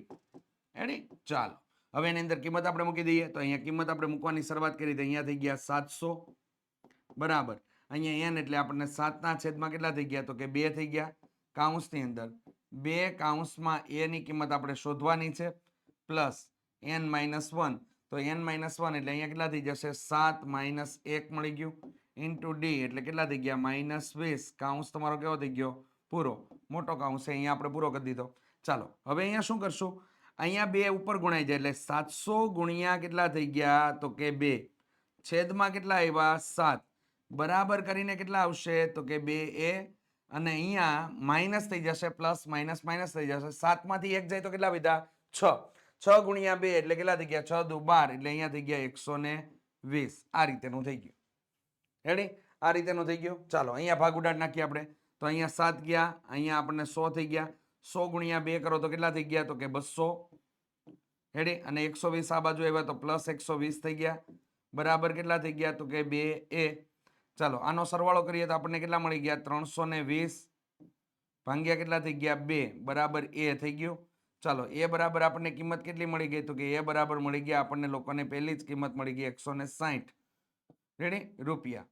Ready, ચાલો હવે એની અંદર કિંમત આપણે મૂકી દઈએ. તો અહીંયા કિંમત આપણે મૂકવાની શરૂઆત કરી તો અહીંયા થઈ ગયા 700 બરાબર. અહીંયા n એટલે આપણને 7 ના છેદમાં કેટલા થઈ ગયા તો કે 2 થઈ ગયા. કૌંસની અંદર 2 કૌંસમાં a ની કિંમત આપણે શોધવાની છે પ્લસ n-1. તો n-1 એટલે અહીંયા કેટલા થઈ જશે 7 - 1 મળી ગયું ઇન્ટુ ડી એટલે કેટલા થઈ ગયા -20. કૌંસ તમારો કેવો થઈ ગયો, પૂરો. મોટો કૌંસ છે અહીંયા આપણે પૂરો કરી દીધો. ચાલો, હવે અહીંયા શું કરશું, અહીંયા 2 ઉપર ગુણાઈ જાય એટલે 700 ગુણ્યા કેટલા થઈ ગયા તો કે 2 છેદમાં કેટલા આવ્યા 7 બરાબર કરીને કેટલા આવશે તો કે 2a અને અહીંયા માઇનસ થઈ જશે, પ્લસ માઇનસ માઇનસ થઈ જશે. 7 માંથી 1 જાય તો કેટલા વધ્યા 6. 6 ગુણ્યા 2 એટલે કેટલા થઈ ગયા 6 દુ 12 એટલે અહીંયા થઈ ગયા 120. આ રીતેનું થઈ ગયું. રેડી, આ રીતેનું થઈ ગયું. ચાલો, અહીંયા ભાગ ઉડાડ નાખીએ આપણે. તો અહીંયા 7 ગયા, અહીંયા આપણને 100 થઈ ગયા. 100 ગુણ્યા 2 કરો તો કેટલા થઈ ગયા તો કે 200. રેડી, અને 120 આ બાજુ આવ્યા તો પ્લસ 120 થઈ ગયા બરાબર કેટલા થઈ ગયા તો કે 2a. ચાલો, આનો સરવાળો કરીએ તો આપણને કેટલા મળી ગયા 320 ભાગ્યા કેટલા થઈ ગયા 2 બરાબર a થઈ ગયું. ચાલો, એ બરાબર આપણને કિંમત કેટલી મળી ગઈ તો કે એ બરાબર મળી ગયા આપણને લોકોને પહેલી જ કિંમત મળી ગઈ 160. રેડી, રૂપિયા.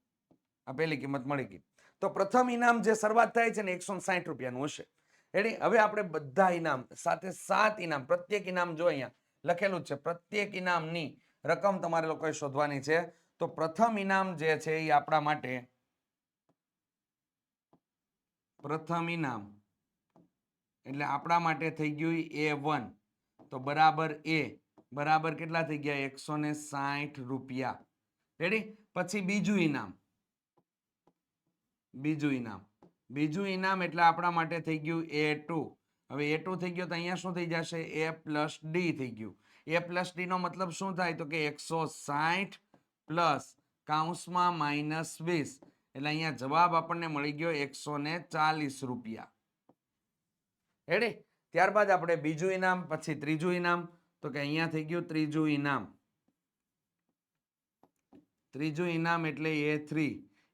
આ પહેલી કિંમત મળી ગઈ. તો પ્રથમ ઇનામ જે શરૂઆત થાય છે ને 160 રૂપિયાનું હશે. રેડી, હવે આપણે બધા ઇનામ સાથે 7 ઇનામ, પ્રત્યેક ઇનામ જો અહીંયા લખેલું છે, પ્રત્યેક ઇનામની રકમ તમારે લોકોએ શોધવાની છે. તો પ્રથમ ઇનામ જે છે એ આપણા માટે પ્રથમ ઇનામ એટલે આપણા માટે થઈ ગયું A1. તો બરાબર a બરાબર કેટલા થઈ ગયા 160 રૂપિયા. રેડી, પછી બીજું ઇનામ એટલે આપણા માટે થઈ ગયું A2. હવે A2 થઈ ગયો તો અહીંયા શું થઈ જશે a પ્લસ ડી થઈ ગયું. a પ્લસ ડી નો મતલબ શું થાય તો કે 160 પ્લસ કૌંસમાં -20 એટલે અહીંયા જવાબ આપણને મળી ગયો 140 રૂપિયા. રેડી, ત્યારબાદ આપણે બીજું ઇનામ, પછી ત્રીજું ઇનામ. તો કે અહીંયા થઈ ગયું ત્રીજું ઇનામ. ત્રીજું ઇનામ એટલે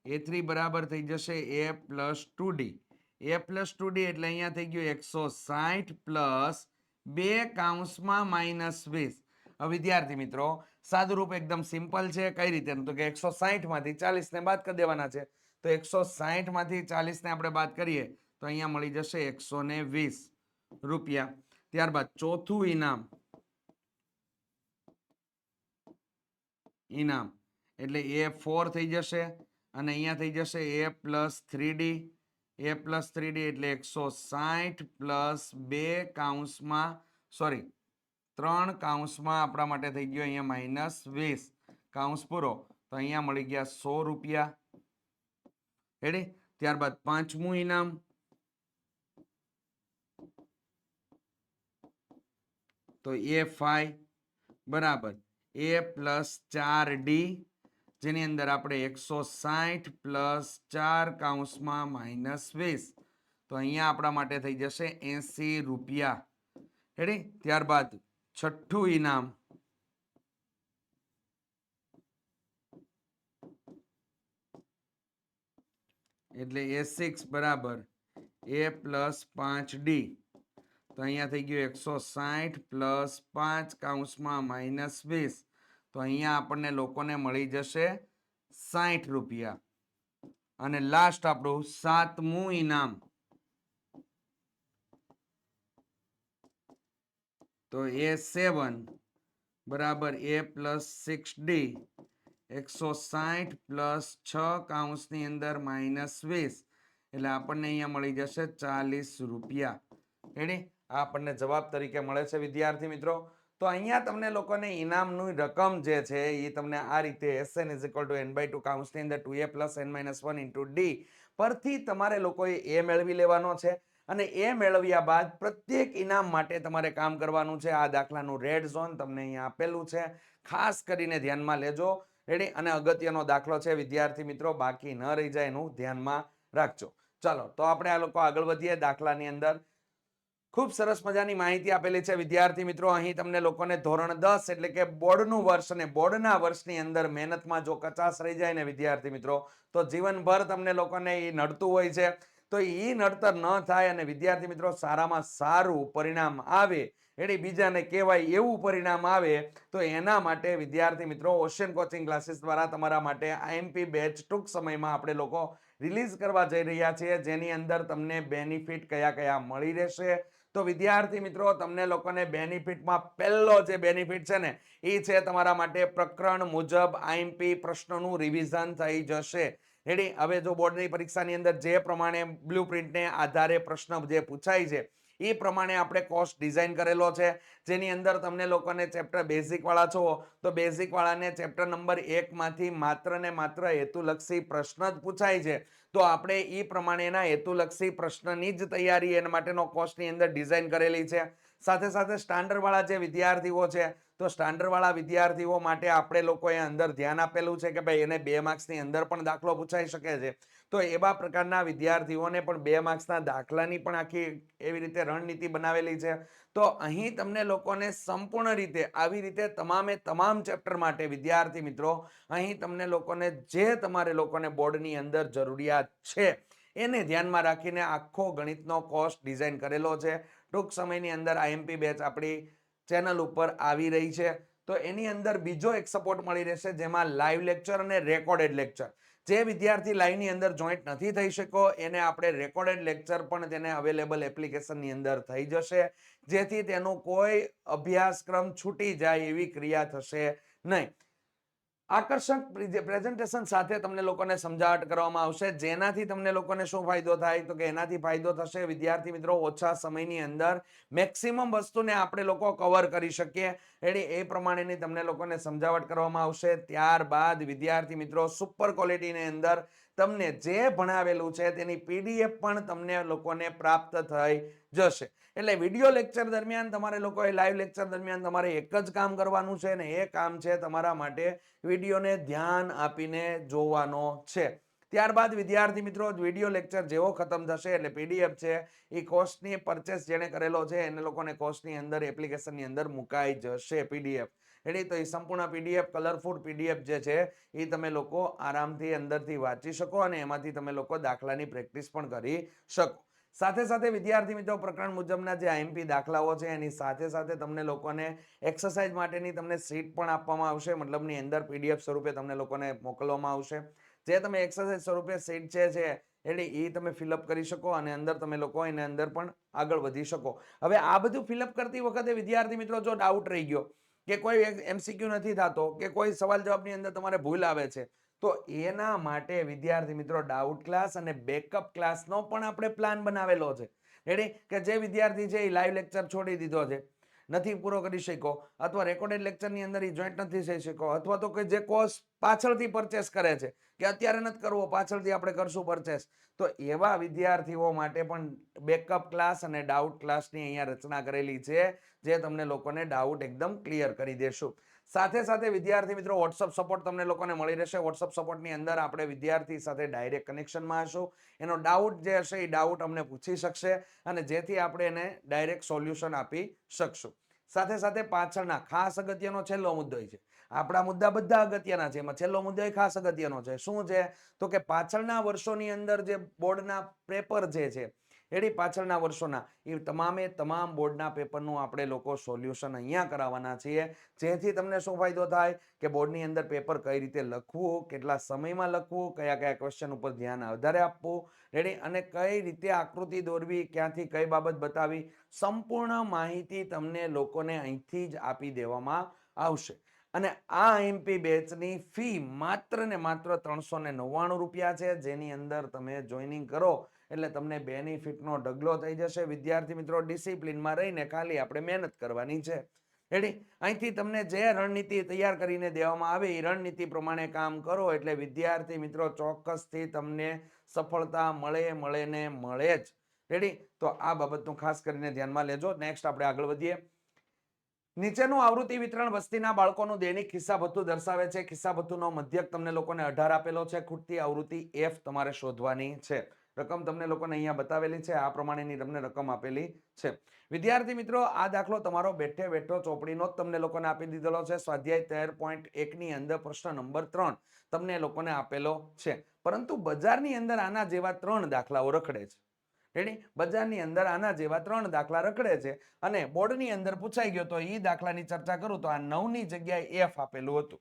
A3 બરાબર થઈ જશે A plus 2D. A plus 2D એટલે અહીંયા થઈ ગયું 160 પ્લસ 2 કૌંસમાં -20. હવે વિદ્યાર્થી મિત્રો સાદું રૂપ એકદમ સિમ્પલ છે. કઈ રીતે? તો કે 160 માંથી 40 ને બાદ કરી દેવાના છે. તો 160 માંથી 40 ને આપણે બાદ કરીએ તો અહીંયા મળી જશે 120 રૂપિયા. ત્યારબાદ ચોથું ઇનામ એટલે A4 થઈ જશે અને અહીંયા થઈ જશે A plus 3D. A plus 3D એટલે 160 પ્લસ 2 કૌંસમાં 3 કૌંસમાં આપણા માટે થઈ ગયો અહીંયા -20 કૌંસ પૂરો. તો અહીંયા મળી ગયા 100 રૂપિયા. રેડી? ત્યારબાદ પાંચમું ઇનામ તો A5 બરાબર A પ્લસ 4D જેની અંદર આપણે 160 પ્લસ 4 કૌંસમાં -20. તો અહીંયા આપણા માટે થઈ જશે 80 રૂપિયા. રેડી? ત્યારબાદ છઠ્ઠું ઇનામ એટલે A6 બરાબર A પ્લસ 5D. તો અહીંયા થઈ ગયું 160 પ્લસ 5 કૌંસમાં -20. તો અહીંયા આપણને લોકોને મળી જશે 60 રૂપિયા. અને લાસ્ટ આપણું સાતમું ઇનામ તો A7 બરાબર A પ્લસ 6D 160 પ્લસ 6 કૌંસની અંદર -20. એટલે આપણને અહીંયા મળી જશે 40 રૂપિયા. રેડી? આ આપણને જવાબ તરીકે મળે છે વિદ્યાર્થી મિત્રો. તો અહીંયા તમને લોકોને ઇનામની રકમ જે છે એ તમને આ રીતે SN = n/2 કૌંસની અંદર 2A + n-1 × D પરથી તમારે લોકોએ A મેળવી લેવાનો છે. અને એ મેળવ્યા બાદ પ્રત્યેક ઇનામ માટે તમારે કામ કરવાનું છે. આ દાખલાનું રેડ ઝોન તમને અહીંયા આપેલું છે, ખાસ કરીને ધ્યાનમાં લેજો. રેડી? અને અગત્યનો દાખલો છે વિદ્યાર્થી મિત્રો, બાકી ન રહી જાય એનું ધ્યાનમાં રાખજો. ચાલો તો આપણે આ લોકો આગળ વધીએ. દાખલાની અંદર ખૂબ સરસ મજાની માહિતી આપેલી છે વિદ્યાર્થી મિત્રો. અહીં તમને લોકોને ધોરણ 10 એટલે કે બોર્ડનું વર્ષ અને બોર્ડના વર્ષની અંદર મહેનતમાં જો કચાશ રહી જાય ને વિદ્યાર્થી મિત્રો, તો જીવનભર તમને લોકોને એ નડતું હોય છે. તો એ નડતર ન થાય અને વિદ્યાર્થી મિત્રો સારામાં સારું પરિણામ આવે, એટલે બીજાને કહેવાય એવું પરિણામ આવે, તો એના માટે વિદ્યાર્થી મિત્રો ઓશિયન કોચિંગ ક્લાસીસ દ્વારા તમારા માટે IMP બેચ ટૂંક સમયમાં આપણે લોકો રિલીઝ કરવા જઈ રહ્યા છીએ, જેની અંદર તમને બેનિફિટ કયા કયા મળી રહેશે. તો વિદ્યાર્થી મિત્રો તમને લોકોને બેનિફિટમાં પહેલો જે બેનિફિટ છે ને એ છે તમારા માટે પ્રકરણ મુજબ IMP પ્રશ્નોનું રિવિઝન થઈ જશે. રેડી? હવે જો બોર્ડની પરીક્ષાની અંદર જે પ્રમાણે બ્લુપ્રિન્ટને આધારે પ્રશ્ન જે પૂછાય છે એ પ્રમાણે આપણે કોર્સ ડિઝાઇન કરેલો છે, જેની અંદર તમને લોકોને ચેપ્ટર બેઝિક વાળા છો તો બેઝિક વાળાને ચેપ્ટર નંબર 1 માંથી માત્ર ને માત્ર હેતુલક્ષી પ્રશ્ન જ પૂછાય છે. તો આપણે એ પ્રમાણેના હેતુલક્ષી પ્રશ્નની જ તૈયારી એના માટેનો કોર્સની અંદર ડિઝાઇન કરેલી છે. સાથે સાથે સ્ટાન્ડર્ડ વાળા જે વિદ્યાર્થીઓ છે તો સ્ટાન્ડર્ડ વાળા વિદ્યાર્થીઓ માટે આપણે લોકોએ અંદર ધ્યાન આપેલું છે કે ભાઈ એને 2 માર્ક્સની અંદર પણ દાખલો પૂછાઈ શકે છે. તો એવા પ્રકારના વિદ્યાર્થીઓને પણ 2 માર્ક્સના દાખલાની પણ આખી એવી રીતે રણનીતિ બનાવેલી છે. તો અહીં તમને લોકોને સંપૂર્ણ રીતે આવી રીતે તમામે તમામ ચેપ્ટર માટે વિદ્યાર્થી મિત્રો અહીં તમને લોકોને જે તમારે લોકોને બોર્ડની અંદર જરૂરિયાત છે એને ધ્યાનમાં રાખીને આખો ગણિતનો કોર્સ ડિઝાઇન કરેલો છે. ટૂંક સમયની અંદર IMP બેચ આપણી ચેનલ ઉપર આવી રહી છે. તો એની અંદર બીજો એક સપોર્ટ મળી રહેશે, જેમાં લાઈવ લેક્ચર અને રેકોર્ડેડ લેક્ચર. જે વિદ્યાર્થી લાઈવની અંદર જોઈન્ટ નથી થઈ શકો એને આપણે રેકોર્ડેડ લેક્ચર પણ તેને અવેલેબલ એપ્લિકેશનની અંદર થઈ જશે, જેથી તેનો કોઈ અભ્યાસક્રમ છૂટી જાય એવી ક્રિયા થશે નહીં. આકર્ષક પ્રેઝન્ટેશન સાથે તમને લોકોને સમજાવટ કરવામાં આવશે, જેનાથી તમને લોકોને શું ફાયદો થાય તો કે એનાથી ફાયદો થશે વિદ્યાર્થી મિત્રો ઓછા સમયની અંદર મેક્સિમમ વસ્તુને આપણે લોકો કવર કરી શકીએ. એટલે એ પ્રમાણેની તમને લોકોને સમજાવટ કરવામાં આવશે. ત્યારબાદ વિદ્યાર્થી મિત્રો સુપર ક્વોલિટીની અંદર તમને જે ભણાવેલું છે તેની PDF પણ તમને લોકોને પ્રાપ્ત થઈ જશે. એટલે વિડિયો લેક્ચર દરમિયાન તમારે લોકોએ લાઈવ લેક્ચર દરમિયાન તમારે એક જ કામ કરવાનું છે ને એ કામ છે તમારા માટે વિડીયોને ધ્યાન આપીને જોવાનો છે. ત્યારબાદ વિદ્યાર્થી મિત્રો વિડીયો લેક્ચર જેવો ખતમ થશે એટલે પીડીએફ છે એ કોર્સની પરચેસ જેણે કરેલો છે એને લોકોને કોર્સની અંદર એપ્લિકેશનની અંદર મુકાઈ જશે પીડીએફ. રેડી? તો એ સંપૂર્ણ પીડીએફ કલરફુલ પીડીએફ જે છે એ તમે લોકો આરામથી અંદરથી વાંચી શકો અને એમાંથી તમે લોકો દાખલાની પ્રેક્ટિસ પણ કરી શકો. સાથે સાથે વિદ્યાર્થી મિત્રો પ્રકરણ મુજબના જે આઈએમપી દાખલાઓ છે એની સાથે સાથે તમને લોકોને એક્સરસાઇઝ માટેની તમને શીટ પણ આપવામાં આવશે, મતલબની અંદર પીડીએફ સ્વરૂપે તમને લોકોને મોકલવામાં આવશે. જે તમે એક્સરસાઇઝ સ્વરૂપે શીટ છે એટલે એ તમે ફિલઅપ કરી શકો અને અંદર તમે લોકો એને અંદર પણ આગળ વધી શકો. હવે આ બધું ફિલઅપ કરતી વખતે વિદ્યાર્થી મિત્રો જો ડાઉટ રહી ગયો કે કોઈ એમસીક્યુ નથી થતો કે કોઈ સવાલ જવાબની અંદર તમારે ભૂલ આવે છે, તો એના માટે વિદ્યાર્થી મિત્રો ડાઉટ ક્લાસ અને બેકઅપ ક્લાસનો પણ આપણે પ્લાન બનાવેલો છે. રેડી? કે જે વિદ્યાર્થી છે એ લાઈવ લેક્ચર છોડી દીધો છે, નથી પૂરો કરી શક્યો, અથવા રેકોર્ડેડ લેક્ચરની અંદર એ જોઈન્ટ નથી થઈ શક્યો, અથવા તો કે જે કોર્સ પાછળથી પરચેસ કરે છે કે અત્યારે નથી કરવો, પાછળથી આપણે કરશું પરચેસ, તો એવા વિદ્યાર્થીઓ માટે પણ બેકઅપ ક્લાસ અને ડાઉટ ક્લાસની અહીંયા રચના કરેલી છે, જે તમને લોકોને ડાઉટ એકદમ ક્લિયર કરી દેશું. સાથે સાથે વિદ્યાર્થી મિત્રો વોટ્સઅપ સપોર્ટ તમને લોકોને મળી રહેશે. વોટ્સઅપ સપોર્ટની અંદર આપણે વિદ્યાર્થી સાથે ડાયરેક્ટ કનેક્શનમાં હશું. એનો ડાઉટ જે હશે એ ડાઉટ અમને પૂછી શકશે અને જેથી આપણે એને ડાયરેક્ટ સોલ્યુશન આપી શકશું. સાથે સાથે પાછળના ખાસ અગત્યનો છેલ્લો મુદ્દો છે. આપણા મુદ્દા બધા અગત્યના છે, એમાં છેલ્લો મુદ્દો ખાસ અગત્યનો છે. શું છે? તો કે પાછળના વર્ષોની અંદર જે બોર્ડના પેપર જે છે એની પાછળના વર્ષોના એ તમામ બોર્ડના પેપરનું આપણે લોકો સોલ્યુશન અહીંયા કરાવવાના છીએ, જેથી તમને શું ફાયદો થાય કે બોર્ડની અંદર પેપર કઈ રીતે લખવું, કેટલા સમયમાં લખવું, કયા કયા ક્વેશ્ચન ઉપર ધ્યાન વધારે આપવું, રેડી, અને કઈ રીતે આકૃતિ દોરવી, ક્યાંથી કઈ બાબત બતાવી, સંપૂર્ણ માહિતી તમને લોકોને અહીંથી જ આપી દેવામાં આવશે. અને આ એમપી બેચની ફી માત્ર ને માત્ર 399 રૂપિયા છે, જેની અંદર તમે જોઈનિંગ કરો એટલે તમને બેનિફિટનો ઢગલો થઈ જશે. વિદ્યાર્થી મિત્રો ડિસિપ્લિનમાં રહીને ખાલી આપણે મહેનત કરવાની છે. રેડી? અહીંથી તમને જે રણનીતિ તૈયાર કરીને દેવામાં આવે એ રણનીતિ પ્રમાણે કામ કરો એટલે વિદ્યાર્થી મિત્રો ચોક્કસથી તમને સફળતા મળે ને મળે જ. રેડી? તો આ બાબતનું ખાસ કરીને ધ્યાનમાં લેજો. નેક્સ્ટ આપણે આગળ વધીએ. નીચેનું આવૃત્તિ વિતરણ વસ્તીના બાળકોનું દૈનિક ખિસ્સા ભથ્થું દર્શાવે છે. ખિસ્સા ભથ્થુનો મધ્યક તમને લોકોને 18 આપેલો છે. ખૂટતી આવૃત્તિ F તમારે શોધવાની છે. રકમ તમને લોકોને અહીંયા બતાવેલી છે, આ પ્રમાણેની તમને રકમ આપેલી છે. વિદ્યાર્થી મિત્રો આ દાખલો તમારો બેઠે બેઠો ચોપડીનો જ તમને લોકોને આપી દીધેલો છે. સ્વાધ્યાય 13.1 ની અંદર પ્રશ્ન નંબર 3 તમને લોકોને આપેલો છે, પરંતુ બજારની અંદર આના જેવા 3 દાખલાઓ રખડે છે. રેડી? બજારની અંદર આના જેવા 3 દાખલા રખડે છે અને બોર્ડની અંદર પૂછાઈ ગયો તો એ દાખલાની ચર્ચા કરું તો આ 9 ની જગ્યાએ F આપેલું હતું.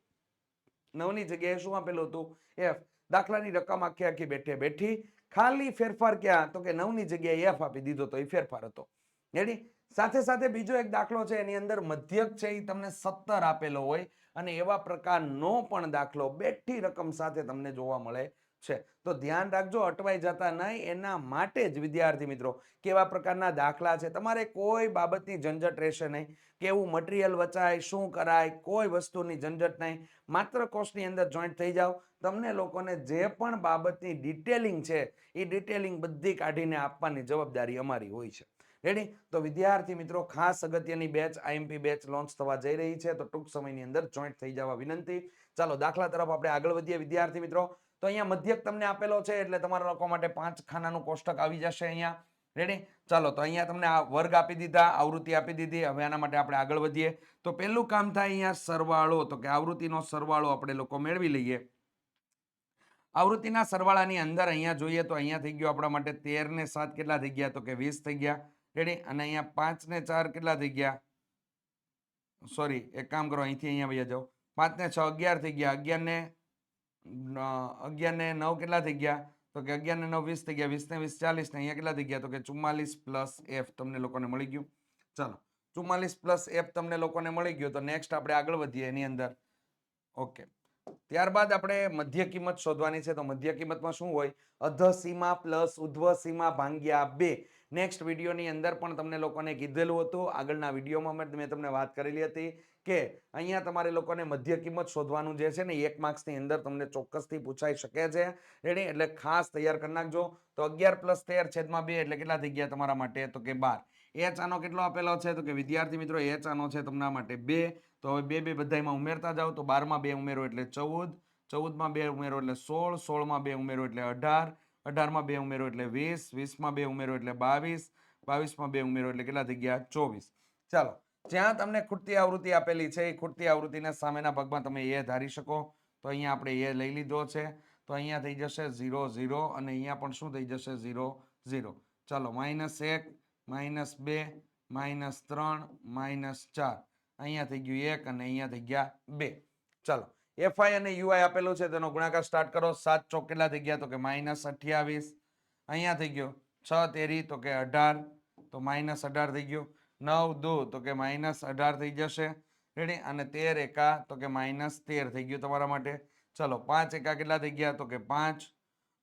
9 ની જગ્યાએ શું આપેલું હતું? F. દાખલાની રકમ આખી આખી બેઠે બેઠી, ખાલી ફેરફાર ક્યાં? તો કે 9 ની જગ્યાએ F આપી દીધો તો એ ફેરફાર હતો. રેડી? સાથે સાથે બીજો એક દાખલો છે, એની અંદર મધ્યક છે એ તમને 17 આપેલો હોય અને એવા પ્રકારનો પણ દાખલો બેઠી રકમ સાથે તમને જોવા મળે છે. તો ધ્યાન રાખજો, અટવાઈ જતા નહીં. એના માટે જ વિદ્યાર્થી મિત્રો કેવા પ્રકારના દાખલા છે, તમારે કોઈ બાબતની ઝંઝટ રહેશે નહીં. કેવું મટીરિયલ વચાય, શું કરાય, કોઈ વસ્તુની ઝંઝટ નહીં. માત્ર કોર્સની અંદર જોઈન્ટ થઈ જાઓ. તમને લોકોને જે પણ બાબતની ડિટેલિંગ છે એ ડિટેલિંગ બધી કાઢીને આપવાની જવાબદારી અમારી હોય છે. રેડી? તો વિદ્યાર્થી મિત્રો ખાસ અગત્યની બેચ આઈએમપી બેચ લોન્ચ થવા જઈ રહી છે, તો ટૂંક સમયની અંદર જોઈન્ટ થઈ જવા વિનંતી. ચાલો દાખલા તરફ આપણે આગળ વધીએ વિદ્યાર્થી મિત્રો. તો અહીંયા મધ્યક તમને આપેલો છે એટલે તમારા લોકો માટે 5 ખાનાનું કોષ્ટક આવી જશે અહીંયા. રેડી? ચાલો તો અહીંયા તમને આ વર્ગ આપી દીધા, આવૃત્તિ આપી દીધી. હવે આના માટે આપણે આગળ વધીએ. તો પહેલું કામ થાય અહીંયા સરવાળો, તો કે આવૃત્તિનો સરવાળો આપણે લોકો મેળવી લઈએ. આવૃત્તિના સરવાળાની અંદર અહીંયા જોઈએ તો અહીંયા થઈ ગયો આપણા માટે 13 ને 7 કેટલા થઈ ગયા? તો કે 20 થઈ ગયા. રેડી? અને અહીંયા 5 ને 4 કેટલા થઈ ગયા? સોરી, એક કામ કરો, અહીંથી અહીંયા વયા જાઓ. 5 ને 6 11 થઈ ગયા. 11 ને 9 કેટલા થઈ ગયા? તો કે 11 ને 9 20 થઈ ગયા. 20 ને 20 40 ને અહીંયા કેટલા થઈ ગયા? તો કે 44 પ્લસ F તમને લોકોને મળી ગયું. ચાલો 44 પ્લસ F તમને લોકોને મળી ગયું. તો નેક્સ્ટ આપણે આગળ વધીએ એની અંદર. ઓકે, ત્યારબાદ આપણે મધ્ય કિંમત શોધવાની છે. તો મધ્ય કિંમતમાં શું હોય? અધઃ સીમા પ્લસ ઉધ્વ સીમા ભાંગ્યા 2. નેક્સ્ટ વિડીયોની અંદર પણ તમને લોકોને કીધેલું હતું. આગળના વિડીયોમાં મેં તમને વાત કરેલી હતી કે અહીંયા તમારે લોકોને મધ્ય કિંમત શોધવાનું જે છે ને 1 માર્ક્સની અંદર તમને ચોક્કસથી પૂછાઈ શકે છે. રેડી? એટલે ખાસ તૈયાર કરી નાખજો. તો 11 પ્લસ 13 છેદમાં 2 એટલે કેટલા થઈ ગયા તમારા માટે? તો કે 12. H આનો કેટલો આપેલો છે? તો કે વિદ્યાર્થી મિત્રો H આનો છે તમારા માટે 2. તો હવે 2 બધામાં ઉમેરતા જાઓ તો 12 માં 2 ઉમેરો એટલે 14. 14 માં 2 ઉમેરો એટલે 16, 16 માં 2 ઉમેરો એટલે 18, 18 માં 2 ઉમેરો એટલે 20, 20 માં 2 ઉમેરો એટલે 22, 22 માં 2 ઉમેરો એટલે કેટલા થઈ ગયા 24. ચાલો, જ્યાં તમને ખૂટતી આવૃત્તિ આપેલી છે એ ખૂટતી આવૃત્તિના સામેના ભાગમાં તમે એ ધારી શકો. તો અહીંયા આપણે એ લઈ લીધો છે. તો અહીંયા થઈ જશે 0 0 અને અહીંયા પણ શું થઈ જશે 0 0. ચાલો, -1, -2, -3, -4, અહીંયા થઈ ગયું 1 અને અહીંયા થઈ ગયા 2. ચાલો, FI અને UI આપેલું છે તેનો ગુણાકાર સ્ટાર્ટ કરો. 7 ચોક કેટલા થઈ ગયા તો કે -28. અહીંયા થઈ ગયો 6 તેરી તો કે 18, તો -18 થઈ ગયું. 9 2 તો કે -18 થઈ જશે. રેડી, અને 13 એકા તો કે -13 થઈ ગયું તમારા માટે. ચલો, 5 એકા કેટલા થઈ ગયા તો કે 5.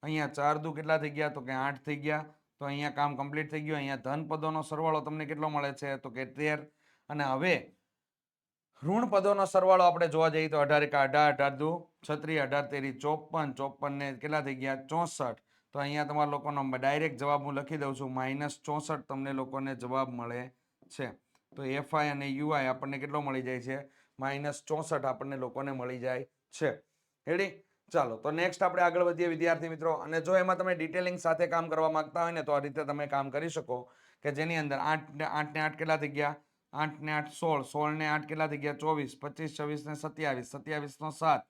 અહીંયા 4 દુ કેટલા થઈ ગયા તો કે 8 થઈ ગયા. તો અહીંયા કામ કમ્પ્લીટ થઈ ગયું. અહીંયા ધન પદોનો સરવાળો તમને કેટલો મળે છે તો કે 13. અને હવે ઋણ પદોનો સરવાળો આપણે જોવા જઈએ તો 18 એકા 18, 18 દુ 36, 18 તેરી 54, 54 ને કેટલા થઈ ગયા 64. તો અહીંયા તમારા લોકોનો ડાયરેક્ટ જવાબ હું લખી દઉં છું, -64 તમને લોકોને જવાબ મળે છે. તો FI અને UI આપણને કેટલો મળી જાય છે -64 આપણને લોકોને મળી જાય છે. રેડી, ચાલો તો નેક્સ્ટ આપણે આગળ વધીએ વિદ્યાર્થી મિત્રો. અને જો એમાં તમે ડિટેલિંગ સાથે કામ કરવા માંગતા હોય ને તો આ રીતે તમે કામ કરી શકો કે જેની અંદર 8 ને 8 કેટલા થઈ ગયા 8 ને 8 16, 16 ને 8 કેટલા થઈ ગયા 24, 25 26 ને 27, 27 નો 7,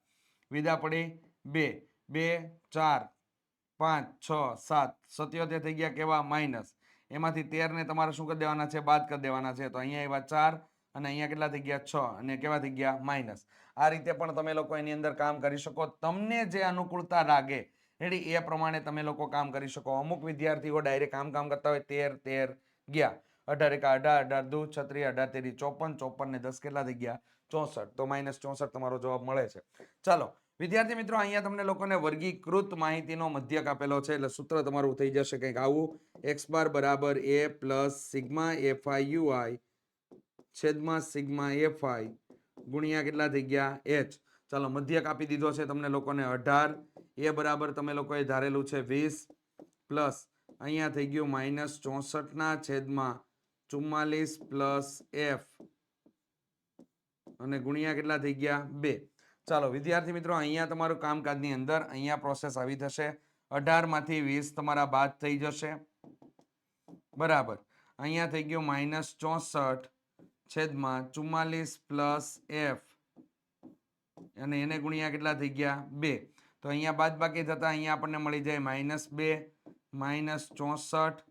વિદા પડી 2, 2 4 5 6 7, 77 થઈ ગયા કેવા માઇનસ. એમાંથી 13 ને તમારે શું કરી દેવાના છે બાદ કરી દેવાના છે. તો અહીંયા એવા 4 અને અહીંયા કેટલા થઈ ગયા 6 અને કેવા થઈ ગયા માઇનસ. આ રીતે પણ તમે લોકો એની અંદર કામ કરી શકો, તમને જે અનુકૂળતા લાગે રેડી એ પ્રમાણે તમે લોકો કામ કરી શકો. અમુક વિદ્યાર્થીઓ ડાયરેક્ટ કામ કરતા હોય 13 ગયા, 18 એકા 18, 18 દુ 36, 18 તેરી 54, 54 ને 10 કેટલા થઈ ગયા 64. તો -64 તમારો જવાબ મળે છે. ચાલો વિદ્યાર્થી મિત્રો, અહીંયા તમને લોકોને વર્ગીકૃત માહિતીનો મધ્યક આપેલો છે. એટલે સૂત્ર તમારું થઈ જશે કંઈક આવું, x બાર બરાબર a plus sigma FI UI છેદમાં સિગ્મા FI ગુણ્યા કેટલા થઈ ગયા h. ચાલો, મધ્યક આપી દીધો છે તમને લોકોને 18, a બરાબર તમે લોકોએ ધારેલું છે 20 પ્લસ અહીંયા થઈ ગયું -64 ના છેદમાં 44 પ્લસ f અને ગુણ્યા કેટલા થઈ ગયા 2. ચાલો વિદ્યાર્થી મિત્રો, અહીંયા તમારું કામકાજની અંદર અહીંયા પ્રોસેસ આવી થશે. 18 માંથી 20 તમારા બાદ થઈ જશે બરાબર. અહીંયા થઈ ગયું -64 છેદમાં 44 પ્લસ f અને એને ગુણ્યા કેટલા થઈ ગયા 2. તો અહીંયા બાદ બાકી થતા અહીંયા આપણને મળી જાય -2 -64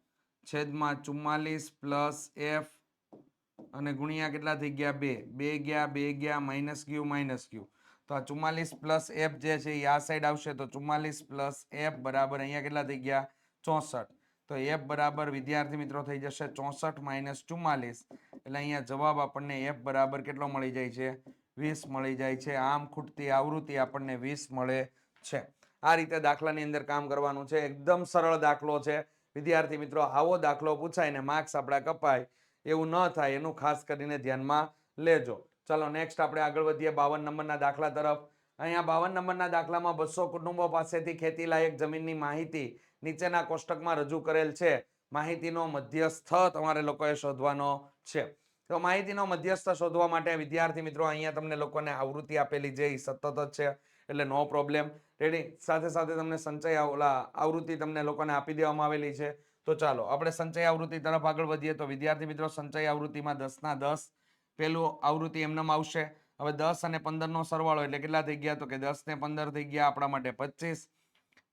છેદમાં 44 પ્લસ f અને ગુણ્યા કેટલા થઈ ગયા 2. 2 ગયા માઇનસ ક્યુ. તો આ 44 પ્લસ f જે છે એ આ સાઈડ આવશે. તો 44 પ્લસ f બરાબર અહીંયા કેટલા થઈ ગયા 64. તો f બરાબર વિદ્યાર્થી મિત્રો થઈ જશે 64 માઇનસ 44. એટલે અહીંયા જવાબ આપણને f બરાબર કેટલો મળી જાય છે 20 મળી જાય છે. આમ ખૂટતી આવૃત્તિ આપણને 20 મળે છે. આ રીતે દાખલાની અંદર કામ કરવાનું છે. એકદમ સરળ દાખલો છે વિદ્યાર્થી મિત્રો. આવો દાખલો પૂછાય ને માર્ક્સ આપણા કપાય એવું ન થાય એનું ખાસ કરીને ધ્યાનમાં લેજો. ચાલો નેક્સ્ટ આપણે આગળ વધીએ 52 નંબરના દાખલા તરફ. અહીંયા 52 નંબરના દાખલામાં 200 કુટુંબો પાસેથી ખેતી લાયક જમીનની માહિતી નીચેના કોષ્ટકમાં રજૂ કરેલ છે. માહિતીનો મધ્યસ્થ તમારે લોકોએ શોધવાનો છે. તો માહિતીનો મધ્યસ્થ શોધવા માટે વિદ્યાર્થી મિત્રો અહીંયા તમને લોકોને આવૃત્તિ આપેલી છે એ સતત જ છે એટલે નો પ્રોબ્લેમ. રેડી, સાથે સાથે તમને સંચય આવૃત્તિ તમને લોકોને આપી દેવામાં આવેલી છે. તો ચાલો આપણે સંચય આવૃત્તિ તરફ આગળ વધીએ. તો વિદ્યાર્થી મિત્રો, સંચય આવૃત્તિમાં 10 ના 10 પેલું આવૃત્તિ એમનેમ આવશે. હવે 10 અને 15 નો સરવાળો એટલે કેટલા થઈ ગયા તો કે 10 ને 15 થઈ ગયા આપણા માટે 25,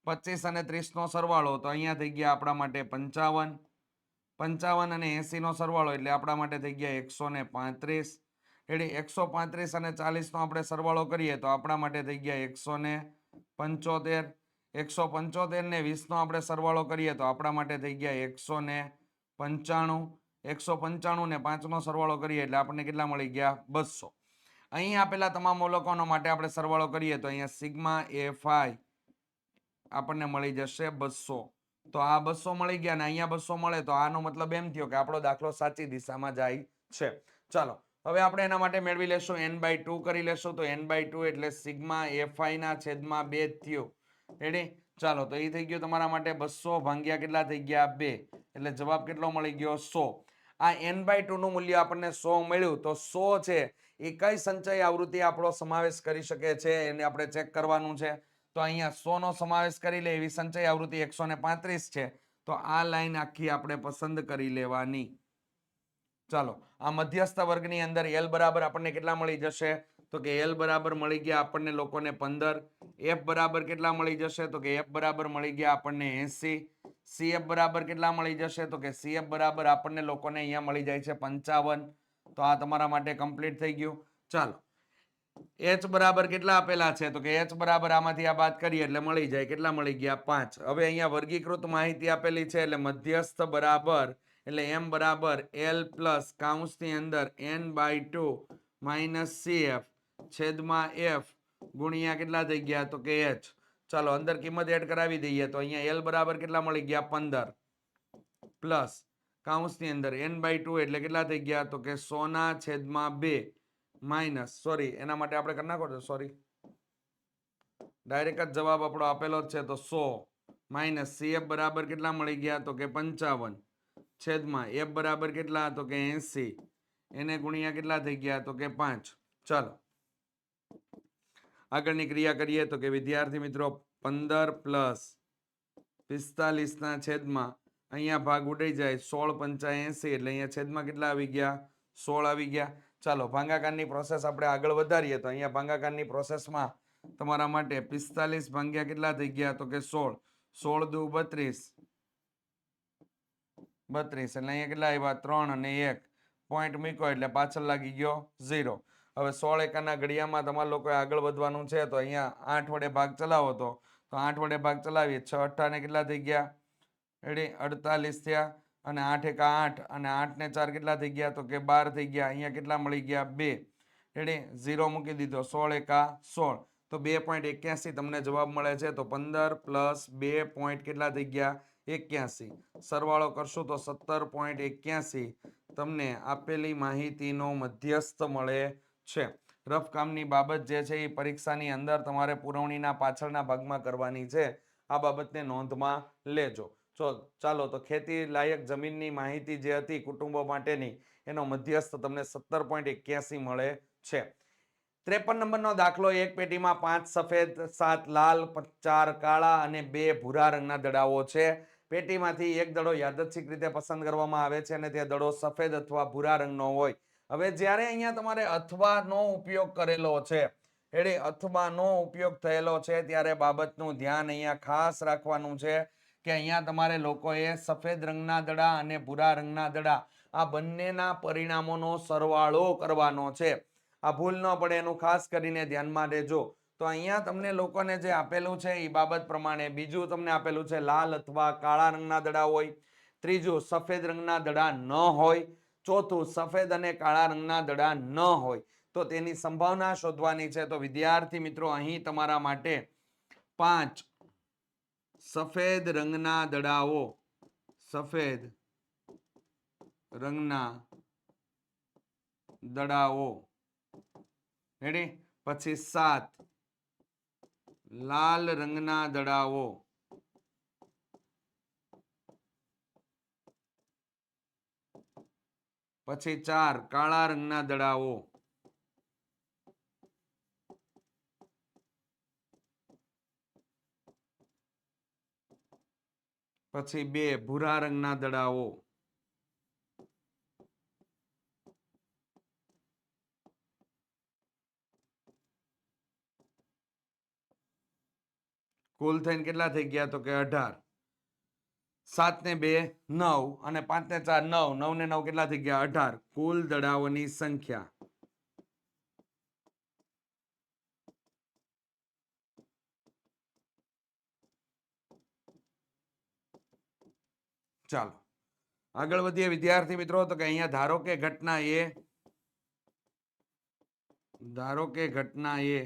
25 અને 30 નો સરવાળો તો અહીંયા થઈ ગયા આપણા માટે 55, 55 અને 80 નો સરવાળો એટલે આપણા માટે થઈ ગયા 135. રેડી, 135 અને 40 નો આપણે સરવાળો કરીએ તો આપણા માટે થઈ ગયા 175. 175 ને 20 નો આપણે સરવાળો કરીએ તો આપણા માટે થઈ ગયા 195. 195 ને 5 નો સરવાળો કરીએ એટલે આપણને કેટલા મળી ગયા 200. અહીં આપેલા તમામ મૂલકોનો માટે આપણે સરવાળો કરીએ તો અહીંયા સિગ્મા FI આપણને મળી જશે 200. તો આ 200 મળી ગયા ને અહીંયા 200 મળે તો આનો મતલબ એમ થયો કે આપણો દાખલો સાચી દિશામાં જાય છે. ચાલો હવે આપણે એના માટે મેળવી લેશું n/2 કરી લેશું. તો n/2 એટલે સિગ્મા FI ના છેદમાં 2 થયું. રેડી, ચાલો તો એ થઈ ગયું તમારા માટે 200 ભાગ્યા કેટલા થઈ ગયા 2 એટલે જવાબ કેટલો મળી ગયો 100. આ n/2 નું મૂલ્ય આપણને 100 મળ્યું, તો 100 છે એ કઈ સંચય આવૃત્તિ આપણો સમાવેશ કરી શકે છે એને આપણે ચેક કરવાનું છે. તો અહીંયા 100 નો સમાવેશ કરી લે એવી સંચય આવૃત્તિ 135 છે. તો આ લાઈન આખી આપણે પસંદ કરી લેવાની. ચાલો, આ મધ્યસ્થ વર્ગની અંદર L બરાબર આપણને કેટલા મળી જશે? તો કે L બરાબર મળી ગયા આપણને લોકોને 15. F બરાબર કેટલા મળી જશે? તો કે F બરાબર મળી ગયા આપણને 80. CF બરાબર કેટલા મળી જશે? તો કે CF બરાબર આપણને લોકોને અહીંયા મળી જાય છે 55. તો આ તમારા માટે કમ્પ્લીટ થઈ ગયું. ચાલો, H બરાબર કેટલા આપેલા છે? તો કે H બરાબર આમાંથી આ બાદ કરીએ એટલે મળી જાય. કેટલા મળી ગયા? 5. હવે અહીંયા વર્ગીકૃત માહિતી આપેલી છે એટલે મધ્યસ્થ બરાબર એટલે m બરાબર L પ્લસ કૌંસની અંદર n/2 માઇનસ CF છેદમાં F ગુણ્યા કેટલા થઈ ગયા? તો કે H. ચાલો, અંદર કિંમત એડ કરાવી દઈએ તો અહીંયા L બરાબર કેટલા મળી ગયા? 15 પ્લસ કૌંસની અંદર n/2 એટલે કેટલા થઈ ગયા? તો કે 100/2 માઇનસ, સોરી એના માટે આપણે કરી નાખો છો, સોરી ડાયરેક્ટ જ જવાબ આપણો આપેલો જ છે તો 100 માઇનસ CF બરાબર કેટલા મળી ગયા? તો કે 55 છેદમાં F બરાબર કેટલા? તો કે 80 એને ગુણ્યા કેટલા થઈ ગયા? તો કે 5. ચાલો આગળની ક્રિયા કરીએ તો કે વિદ્યાર્થી મિત્રો 15 પ્લસ 45 ના છેદમાં અહીંયા ભાગ ઉડાઈ જાય 16 × 85 એટલે અહીંયા છેદમાં કેટલા આવી ગયા? 16 આવી ગયા. ચાલો ભાગાકારની પ્રોસેસ આપણે આગળ વધારીએ તો અહીંયા ભાગાકારની પ્રોસેસમાં તમારા માટે 45 ભાગ્યા કેટલા થઈ ગયા? તો કે 16. 16 દુ 32 એટલે અહીંયા કેટલા આવ્યા? 3 અને 1 પોઈન્ટ મૂક્યો એટલે પાછળ લાગી ગયો 0. હવે 16 એકાના ઘડિયામાં તમારા લોકોએ આગળ વધવાનું છે તો અહીંયા 8 વડે ભાગ ચલાવો તો 8 વડે ભાગ ચલાવીએ 6 8 ને કેટલા થઈ ગયા? 48 થયા અને 8 એકા 8 અને 8 ને 4 કેટલા થઈ ગયા? તો કે 12 થઈ ગયા. અહીંયા કેટલા મળી ગયા? 2. રેડી, 0 મૂકી દીધો. 16 એકા 16 તો 2.81 તમને જવાબ મળે છે. તો 15 પ્લસ 2 પોઈન્ટ કેટલા થઈ ગયા? 81. સરવાળો કરશું તો 17.81 તમને આપેલી માહિતીનો મધ્યસ્થ મળે છે. રફ કામની બાબત જે છે એ પરીક્ષાની અંદર તમારે પુરવણીના પાછળના ભાગમાં કરવાની છે. આ બાબતને નોંધમાં લેજો. ચાલો, તો ખેતી લાયક જમીનની માહિતી જે હતી કુટુંબો માટેની એનો મધ્યસ્થ તમને 17.81 મળે છે. 53 નંબરનો દાખલો, એક પેટીમાં 5 સફેદ 7 લાલ 4 કાળા અને 2 ભૂરા રંગના દડાઓ છે. પેટીમાંથી એક દડો યાદચ્છિક રીતે પસંદ કરવામાં આવે છે અને તે દડો સફેદ અથવા ભૂરા રંગનો હોય. હવે જ્યારે અહીંયા તમારે અથવાનો ઉપયોગ કરેલો છે, એટલે અથવાનો ઉપયોગ થયેલો છે ત્યારે બાબતનું ધ્યાન અહીંયા ખાસ રાખવાનું છે કે અહીંયા તમારે લોકોએ સફેદ રંગના દડા અને ભૂરા રંગના દડા આ બંનેના પરિણામોનો સરવાળો કરવાનો છે. આ ભૂલ ન પડે એનું ખાસ કરીને ધ્યાનમાં લેજો. તો અહીંયા તમને લોકોને જે આપેલું છે એ બાબત પ્રમાણે બીજું તમને આપેલું છે લાલ અથવા કાળા રંગના દડા હોય. ત્રીજું સફેદ રંગના દડા ન હોય. ચોથું સફેદ અને કાળા રંગના દડા ન હોય. તો તેની સંભાવના શોધવાની છે. તો વિદ્યાર્થી મિત્રો અહીં તમારા માટે 5 સફેદ રંગના દડાઓ, સફેદ રંગના દડાઓ, રેડી, પછી 7 લાલ રંગના દડાઓ, પછી 4 કાળા રંગના દડાઓ, પછી 2 ભૂરા રંગના દડાઓ, કુલ થઈને કેટલા થઈ ગયા? તો કે 18. 7 ને 2 9 અને 5 ને 4 9. 9 ને 9 કેટલા થઈ ગયા? 18. કુલ દડાઓની સંખ્યા. ચાલો આગળ વધીએ વિદ્યાર્થી મિત્રો. તો કે અહીંયા ધારો કે ઘટના એ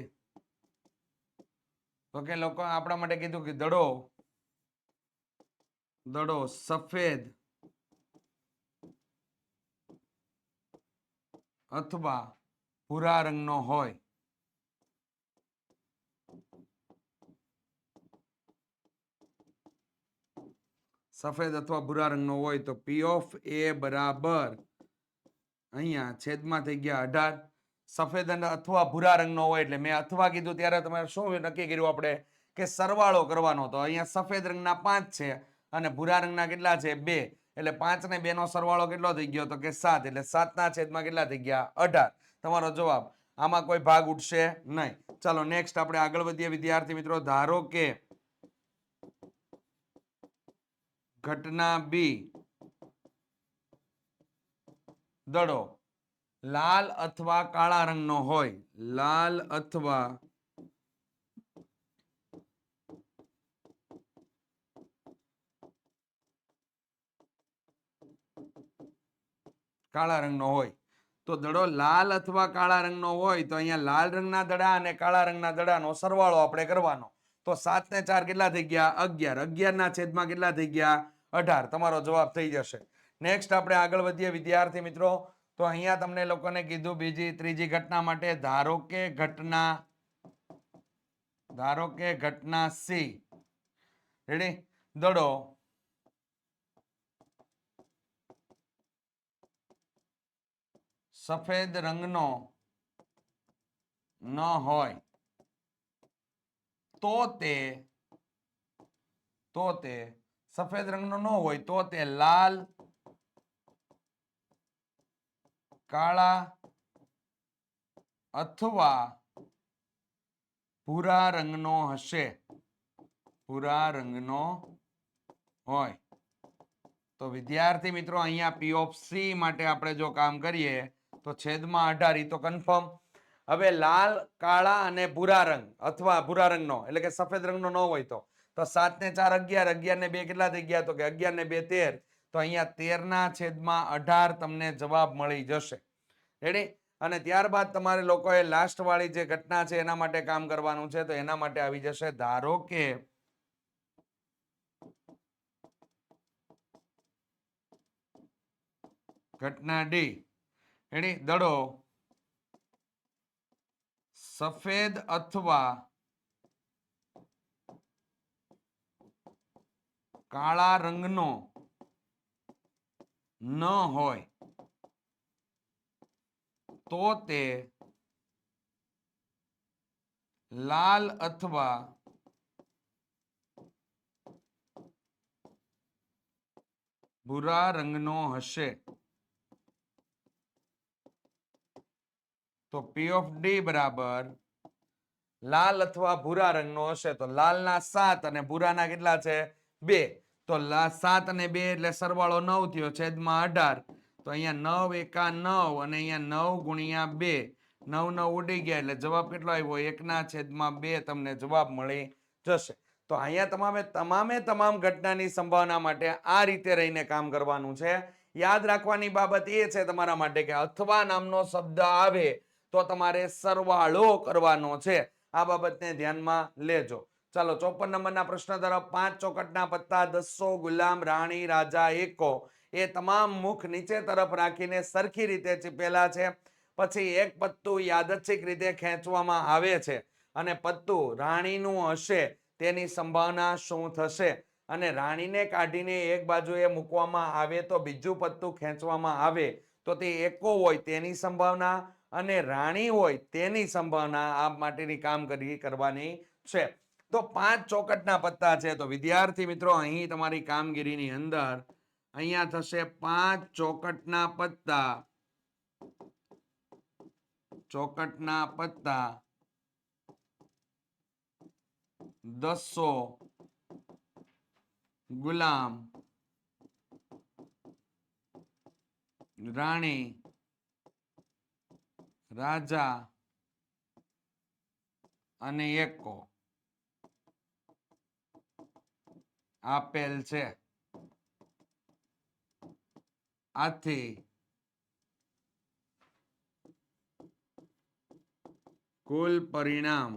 તો કે લોકો આપણા માટે કીધું કે દડો સફેદ અથવા ભૂરા રંગનો હોય. સફેદ અથવા ભૂરા રંગનો હોય તો પી ઓફ એ બરાબર અહીંયા છેદમાં થઈ ગયા 18. સફેદ અથવા ભૂરા રંગનો હોય એટલે મેં અથવા કીધું ત્યારે તમારે શું નક્કી કર્યું આપણે કે સરવાળો કરવાનો. તો અહીંયા સફેદ રંગના 5 છે અને ભૂરા રંગના કેટલા છે 2, એટલે 5 ને 2 નો સરવાળો કેટલો થઈ ગયો તો કે 7, એટલે 7 ના છેદમાં કેટલા થઈ ગયા 18. તમારો જવાબ. આમાં કોઈ ભાગ ઉઠશે નહીં. ચાલો નેક્સ્ટ આપણે આગળ વધીએ વિદ્યાર્થી મિત્રો. ધારો કે ઘટના બી દડો લાલ અથવા કાળા રંગનો હોય. લાલ અથવા કાળા રંગનો હોય. તો દડો લાલ અથવા કાળા રંગનો હોય તો અહીંયા લાલ રંગના દડા અને કાળા રંગના દડાનો સરવાળો આપણે કરવાનો. તો 7 ને 4 કેટલા થઈ ગયા 11. 11 ના છેદમાં કેટલા થઈ ગયા 18. તમારો જવાબ થઈ જશે. નેક્સ્ટ આપણે આગળ વધીએ વિદ્યાર્થી મિત્રો. તો અહીંયા તમને લોકોને કીધું ત્રીજી ઘટના માટે ધારો કે ઘટના સી રેડી દડો સફેદ રંગનો ન હોય તો તે સફેદ રંગનો ન હોય તો તે લાલ કાળા અથવા ભૂરા રંગનો હશે. ભૂરા રંગનો હોય તો વિદ્યાર્થી મિત્રો અહીંયા પી ઓફ સી માટે આપણે જો કામ કરીએ તો છેદમાં 18 તો કન્ફર્મ. હવે લાલ કાળા અને ભૂરા રંગ અથવા ભૂરા રંગનો એટલે કે સફેદ રંગનો ન હોય તો 7 ને 4 11, 11 ને 2 કેટલા થઈ ગયા તો કે 11 ને 2 13. તો અહીંયા 13 ના છેદમાં 18 તમને જવાબ મળી જશે. રેડી. અને ત્યારબાદ તમારે લોકોએ લાસ્ટ વાળી જે ઘટના છે એના માટે કામ કરવાનું છે. તો એના માટે આવી જશે ધારો કે ઘટના ડી રેડી દડો સફેદ અથવા કાળા રંગનો ન હોય તો તે લાલ અથવા ભૂરા રંગનો હશે. તો પી ઓફ ડી બરાબર લાલ અથવા ભૂરા રંગનો હશે. તો લાલના 7 અને ભૂરાના કેટલા છે 2. તો 7 અને 2 એટલે સરવાળો 9 થયો છેદમાં 18. તો અહીંયા 9 એકા 9 અને અહીંયા 9 ગુણ્યા 2. 9 9 ઉડી ગયા એટલે જવાબ કેટલો આવ્યો 1 ના છેદમાં 2 તમને જવાબ મળી જશે. તો અહીંયા તમામ ઘટનાની સંભાવના માટે આ રીતે રહીને કામ કરવાનું છે. યાદ રાખવાની બાબત એ છે તમારા માટે કે અથવા નામનો શબ્દ આવે તો તમારે સરવાળો કરવાનો છે. આ બાબતને ધ્યાનમાં લેજો. ચાલો 54 નંબરના પ્રશ્ન તરફ. 5 ચોકટના પત્તા 10 ગુલામ રાણી રાજા એકો એ તમામ મુખ નીચે તરફ રાખીને સરખી રીતે ચીપેલા છે. પછી એક પત્તું યાદચ્છિક રીતે ખેંચવામાં આવે છે અને પત્તું રાણીનું હશે તેની સંભાવના શું થશે? અને રાણીને કાઢીને એક બાજુએ મૂકવામાં આવે તો બીજું પત્તું ખેંચવામાં આવે તો તે એકો હોય તેની સંભાવના અને રાણી હોય તેની સંભાવના આ માટેની કામગીરી કરવાની છે. તો 5 ચોકટના પત્તા છે. તો વિદ્યાર્થી મિત્રો અહીં તમારી કામગીરીની અંદર અહીંયા થશે 5 ચોકટના પત્તા. ચોકટના પત્તા 10 ગુલામ રાણી રાજા અને એકો આપેલ છે. આથી કુલ પરિણામ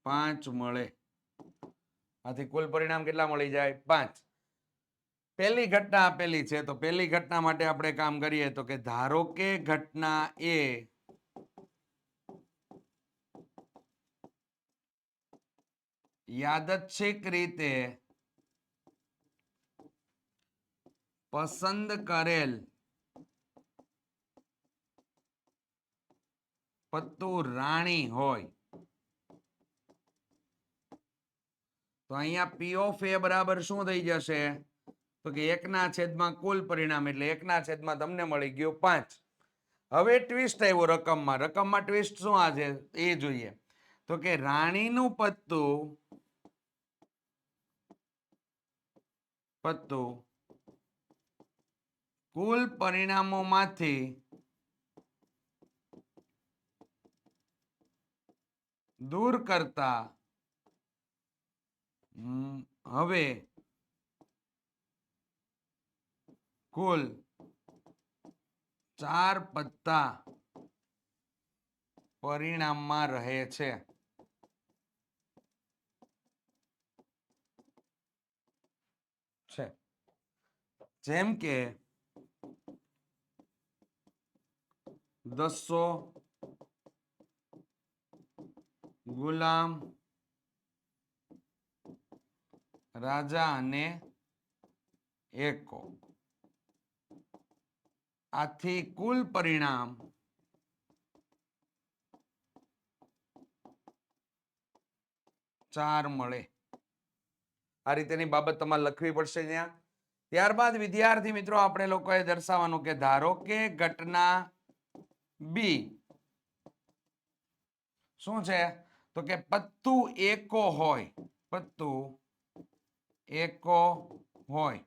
5 મળે. આથી કુલ પરિણામ કેટલા મળી જાય 5. પહેલી ઘટના આપેલી છે તો પહેલી ઘટના માટે આપણે કામ કરીએ તો કે ધારો કે ઘટના એ યાદચ્છિક રીતે પસંદ કરેલ પત્તું રાણી હોય તો અહીંયા પી ઓફ એ બરાબર શું થઈ જશે તો કે 1/, કુલ પરિણામ એટલે 1/, તમને મળી ગયું 5. હવે ટ્વિસ્ટ આવ્યો રકમમાં ટ્વિસ્ટ શું આ છે એ જોઈએ તો કે રાણીનું પત્તું કુલ પરિણામોમાંથી દૂર કરતા હવે કુલ 4 પત્તા પરિણામમાં રહે છે. જેમ કે 200, ગુલામ, રાજા અને એકો. આથી કુલ પરિણામ 4 મળે. આ રીતેની બાબત તમારે લખવી પડશે ત્યાં. ત્યારબાદ વિદ્યાર્થી મિત્રો આપણે લોકોએ દર્શાવવાનું કે ધારો કે ઘટના બી શું છે તો કે પત્તું એકો હોય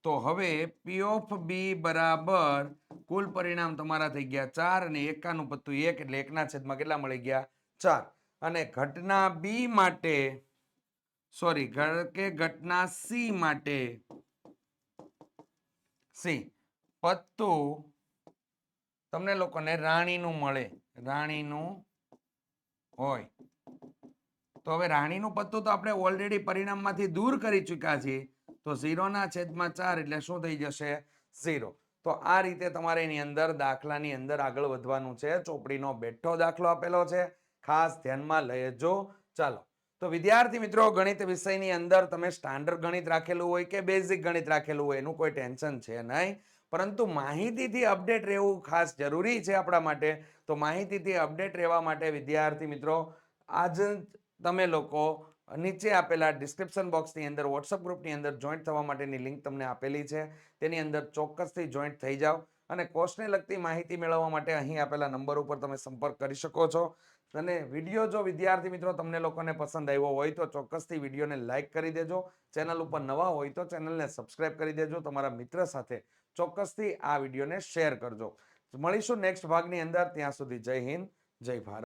તો હવે પી ઓફ બી બરાબર કુલ પરિણામ તમારા થઈ ગયા 4 અને એકાનું પત્તું 1 એટલે 1/, કેટલા મળી ગયા 4. અને ઘટના બી માટે ઘટના સી માટે પત્તું તમને લોકોને રાણીનું મળે હોય તો હવે રાણીનું પત્તું તો આપણે ઓલરેડી પરિણામમાંથી દૂર કરી ચૂક્યા છીએ તો 0/4 એટલે શું થઈ જશે 0. તો આ રીતે તમારે એની અંદર દાખલાની અંદર આગળ વધવાનું છે. ચોપડીનો બેઠો દાખલો આપેલો છે, ખાસ ધ્યાનમાં લેજો. ચાલો તો વિદ્યાર્થી મિત્રો ગણિત વિષયની અંદર તમે સ્ટાન્ડર્ડ ગણિત રાખેલું હોય કે બેઝિક ગણિત રાખેલું હોય એનું કોઈ ટેન્શન છે નહીં, પરંતુ માહિતીથી અપડેટ રહેવું ખાસ જરૂરી છે આપણા માટે. તો માહિતીથી અપડેટ રહેવા માટે વિદ્યાર્થી મિત્રો આજ તમે લોકો નીચે આપેલા ડિસ્ક્રિપ્શન બોક્સની અંદર વોટ્સઅપ ગ્રુપની અંદર જોઈન્ટ થવા માટેની લિંક તમને આપેલી છે. તેની અંદર ચોક્કસથી જોઈન્ટ થઈ જાઓ અને કોર્સને લગતી માહિતી મેળવવા માટે અહીં આપેલા નંબર ઉપર તમે સંપર્ક કરી શકો છો. અને વિડીયો જો વિદ્યાર્થી મિત્રો તમને લોકોને પસંદ આવ્યો હોય તો ચોક્કસથી વિડીયોને લાઇક કરી દેજો. ચેનલ ઉપર નવા હોય તો ચેનલને સબસ્ક્રાઇબ કરી દેજો. તમારા મિત્ર સાથે ચોક્કસથી આ વિડીયોને શેર કરજો. મળીશું નેક્સ્ટ ભાગની અંદર. ત્યાં સુધી જય હિન્દ, જય ભારત.